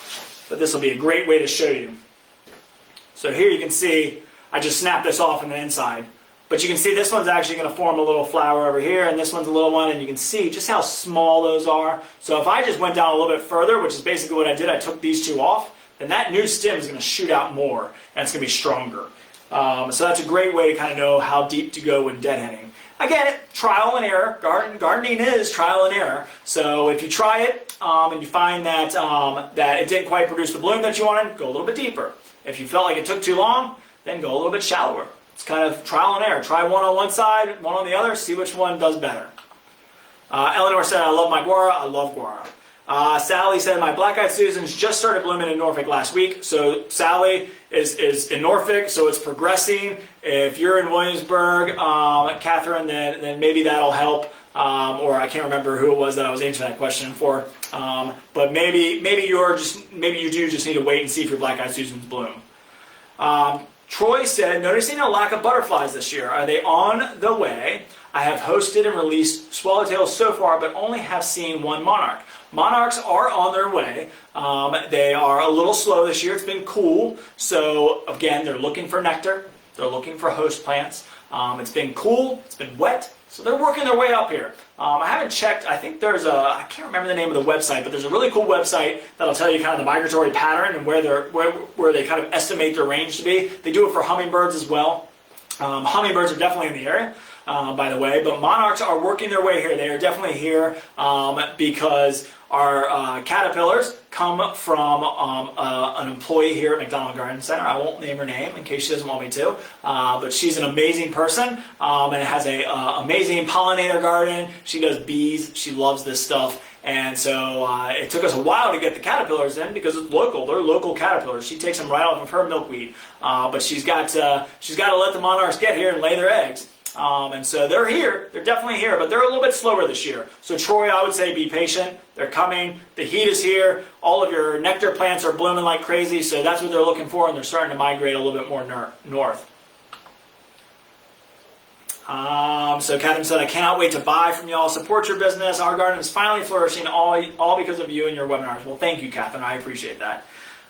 but this will be a great way to show you. So here you can see I just snapped this off on the inside, but you can see this one's actually going to form a little flower over here, and this one's a little one, and you can see just how small those are. So if I just went down a little bit further, which is basically what I did, I took these two off, then that new stem is going to shoot out more, and it's going to be stronger. So that's a great way to kind of know how deep to go when deadheading. Again, trial and error. Gardening is trial and error. So if you try it and you find that that it didn't quite produce the bloom that you wanted, go a little bit deeper. If you felt like it took too long, then go a little bit shallower. It's kind of trial and error. Try one on one side, one on the other, see which one does better. Eleanor said, I love my guara. I love guara. Sally said, my black-eyed Susans just started blooming in Norfolk last week. So Sally is in Norfolk, so it's progressing. If you're in Williamsburg, Catherine, then maybe that'll help. Or I can't remember who it was that I was answering that question for. But maybe you do just need to wait and see if your black-eyed Susans bloom. Troy said, noticing a lack of butterflies this year. Are they on the way? I have hosted and released swallowtails so far, but only have seen one monarch. Monarchs are on their way. They are a little slow this year. It's been cool. So again, they're looking for nectar. They're looking for host plants. It's been cool. It's been wet. So they're working their way up here. I haven't checked. I think there's I can't remember the name of the website, but there's a really cool website that'll tell you kind of the migratory pattern and where they kind of estimate their range to be. They do it for hummingbirds as well. Hummingbirds are definitely in the area. By the way, but monarchs are working their way here. They are definitely here because our caterpillars come from an employee here at McDonald Garden Center. I won't name her name in case she doesn't want me to, but she's an amazing person and has an amazing pollinator garden. She does bees. She loves this stuff. And so it took us a while to get the caterpillars in because it's local. They're local caterpillars. She takes them right off of her milkweed. But she's got to let the monarchs get here and lay their eggs. And so they're here. They're definitely here, but they're a little bit slower this year. So Troy, I would say be patient. They're coming. The heat is here. All of your nectar plants are blooming like crazy, so that's what they're looking for, and they're starting to migrate a little bit more north. So Catherine said, I cannot wait to buy from y'all. Support your business. Our garden is finally flourishing, all because of you and your webinars. Well, thank you, Catherine. I appreciate that.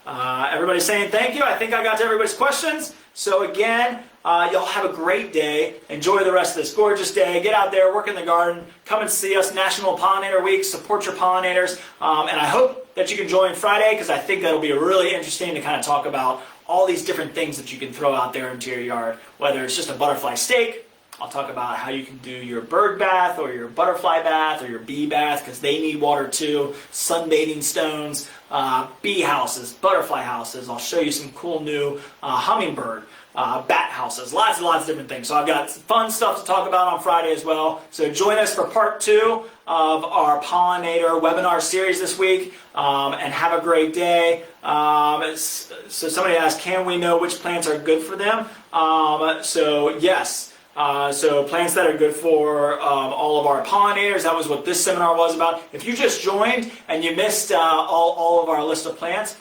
Everybody's saying thank you. I think I got to everybody's questions. So again, y'all have a great day. Enjoy the rest of this gorgeous day. Get out there, work in the garden. Come and see us, National Pollinator Week. Support your pollinators. And I hope that you can join Friday because I think that'll be really interesting to kind of talk about all these different things that you can throw out there into your yard. Whether it's just a butterfly stake, I'll talk about how you can do your bird bath or your butterfly bath or your bee bath because they need water too. Sunbathing stones, bee houses, butterfly houses. I'll show you some cool new hummingbird, bat houses, lots and lots of different things. So I've got some fun stuff to talk about on Friday as well. So join us for part 2 of our pollinator webinar series this week and have a great day. So somebody asked, can we know which plants are good for them? So yes. So plants that are good for all of our pollinators, that was what this seminar was about. If you just joined and you missed all of our list of plants,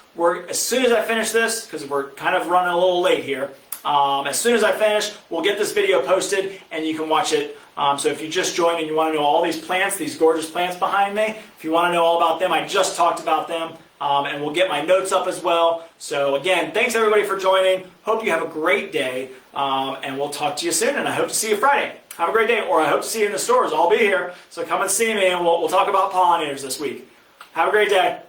as soon as I finish this, because we're kind of running a little late here, As soon as I finish, we'll get this video posted and you can watch it. So if you just joined and you want to know all these plants, these gorgeous plants behind me, if you want to know all about them, I just talked about them. And we'll get my notes up as well. So again, thanks everybody for joining. Hope you have a great day. And we'll talk to you soon. And I hope to see you Friday. Have a great day. Or I hope to see you in the stores. I'll be here. So come and see me and we'll talk about pollinators this week. Have a great day.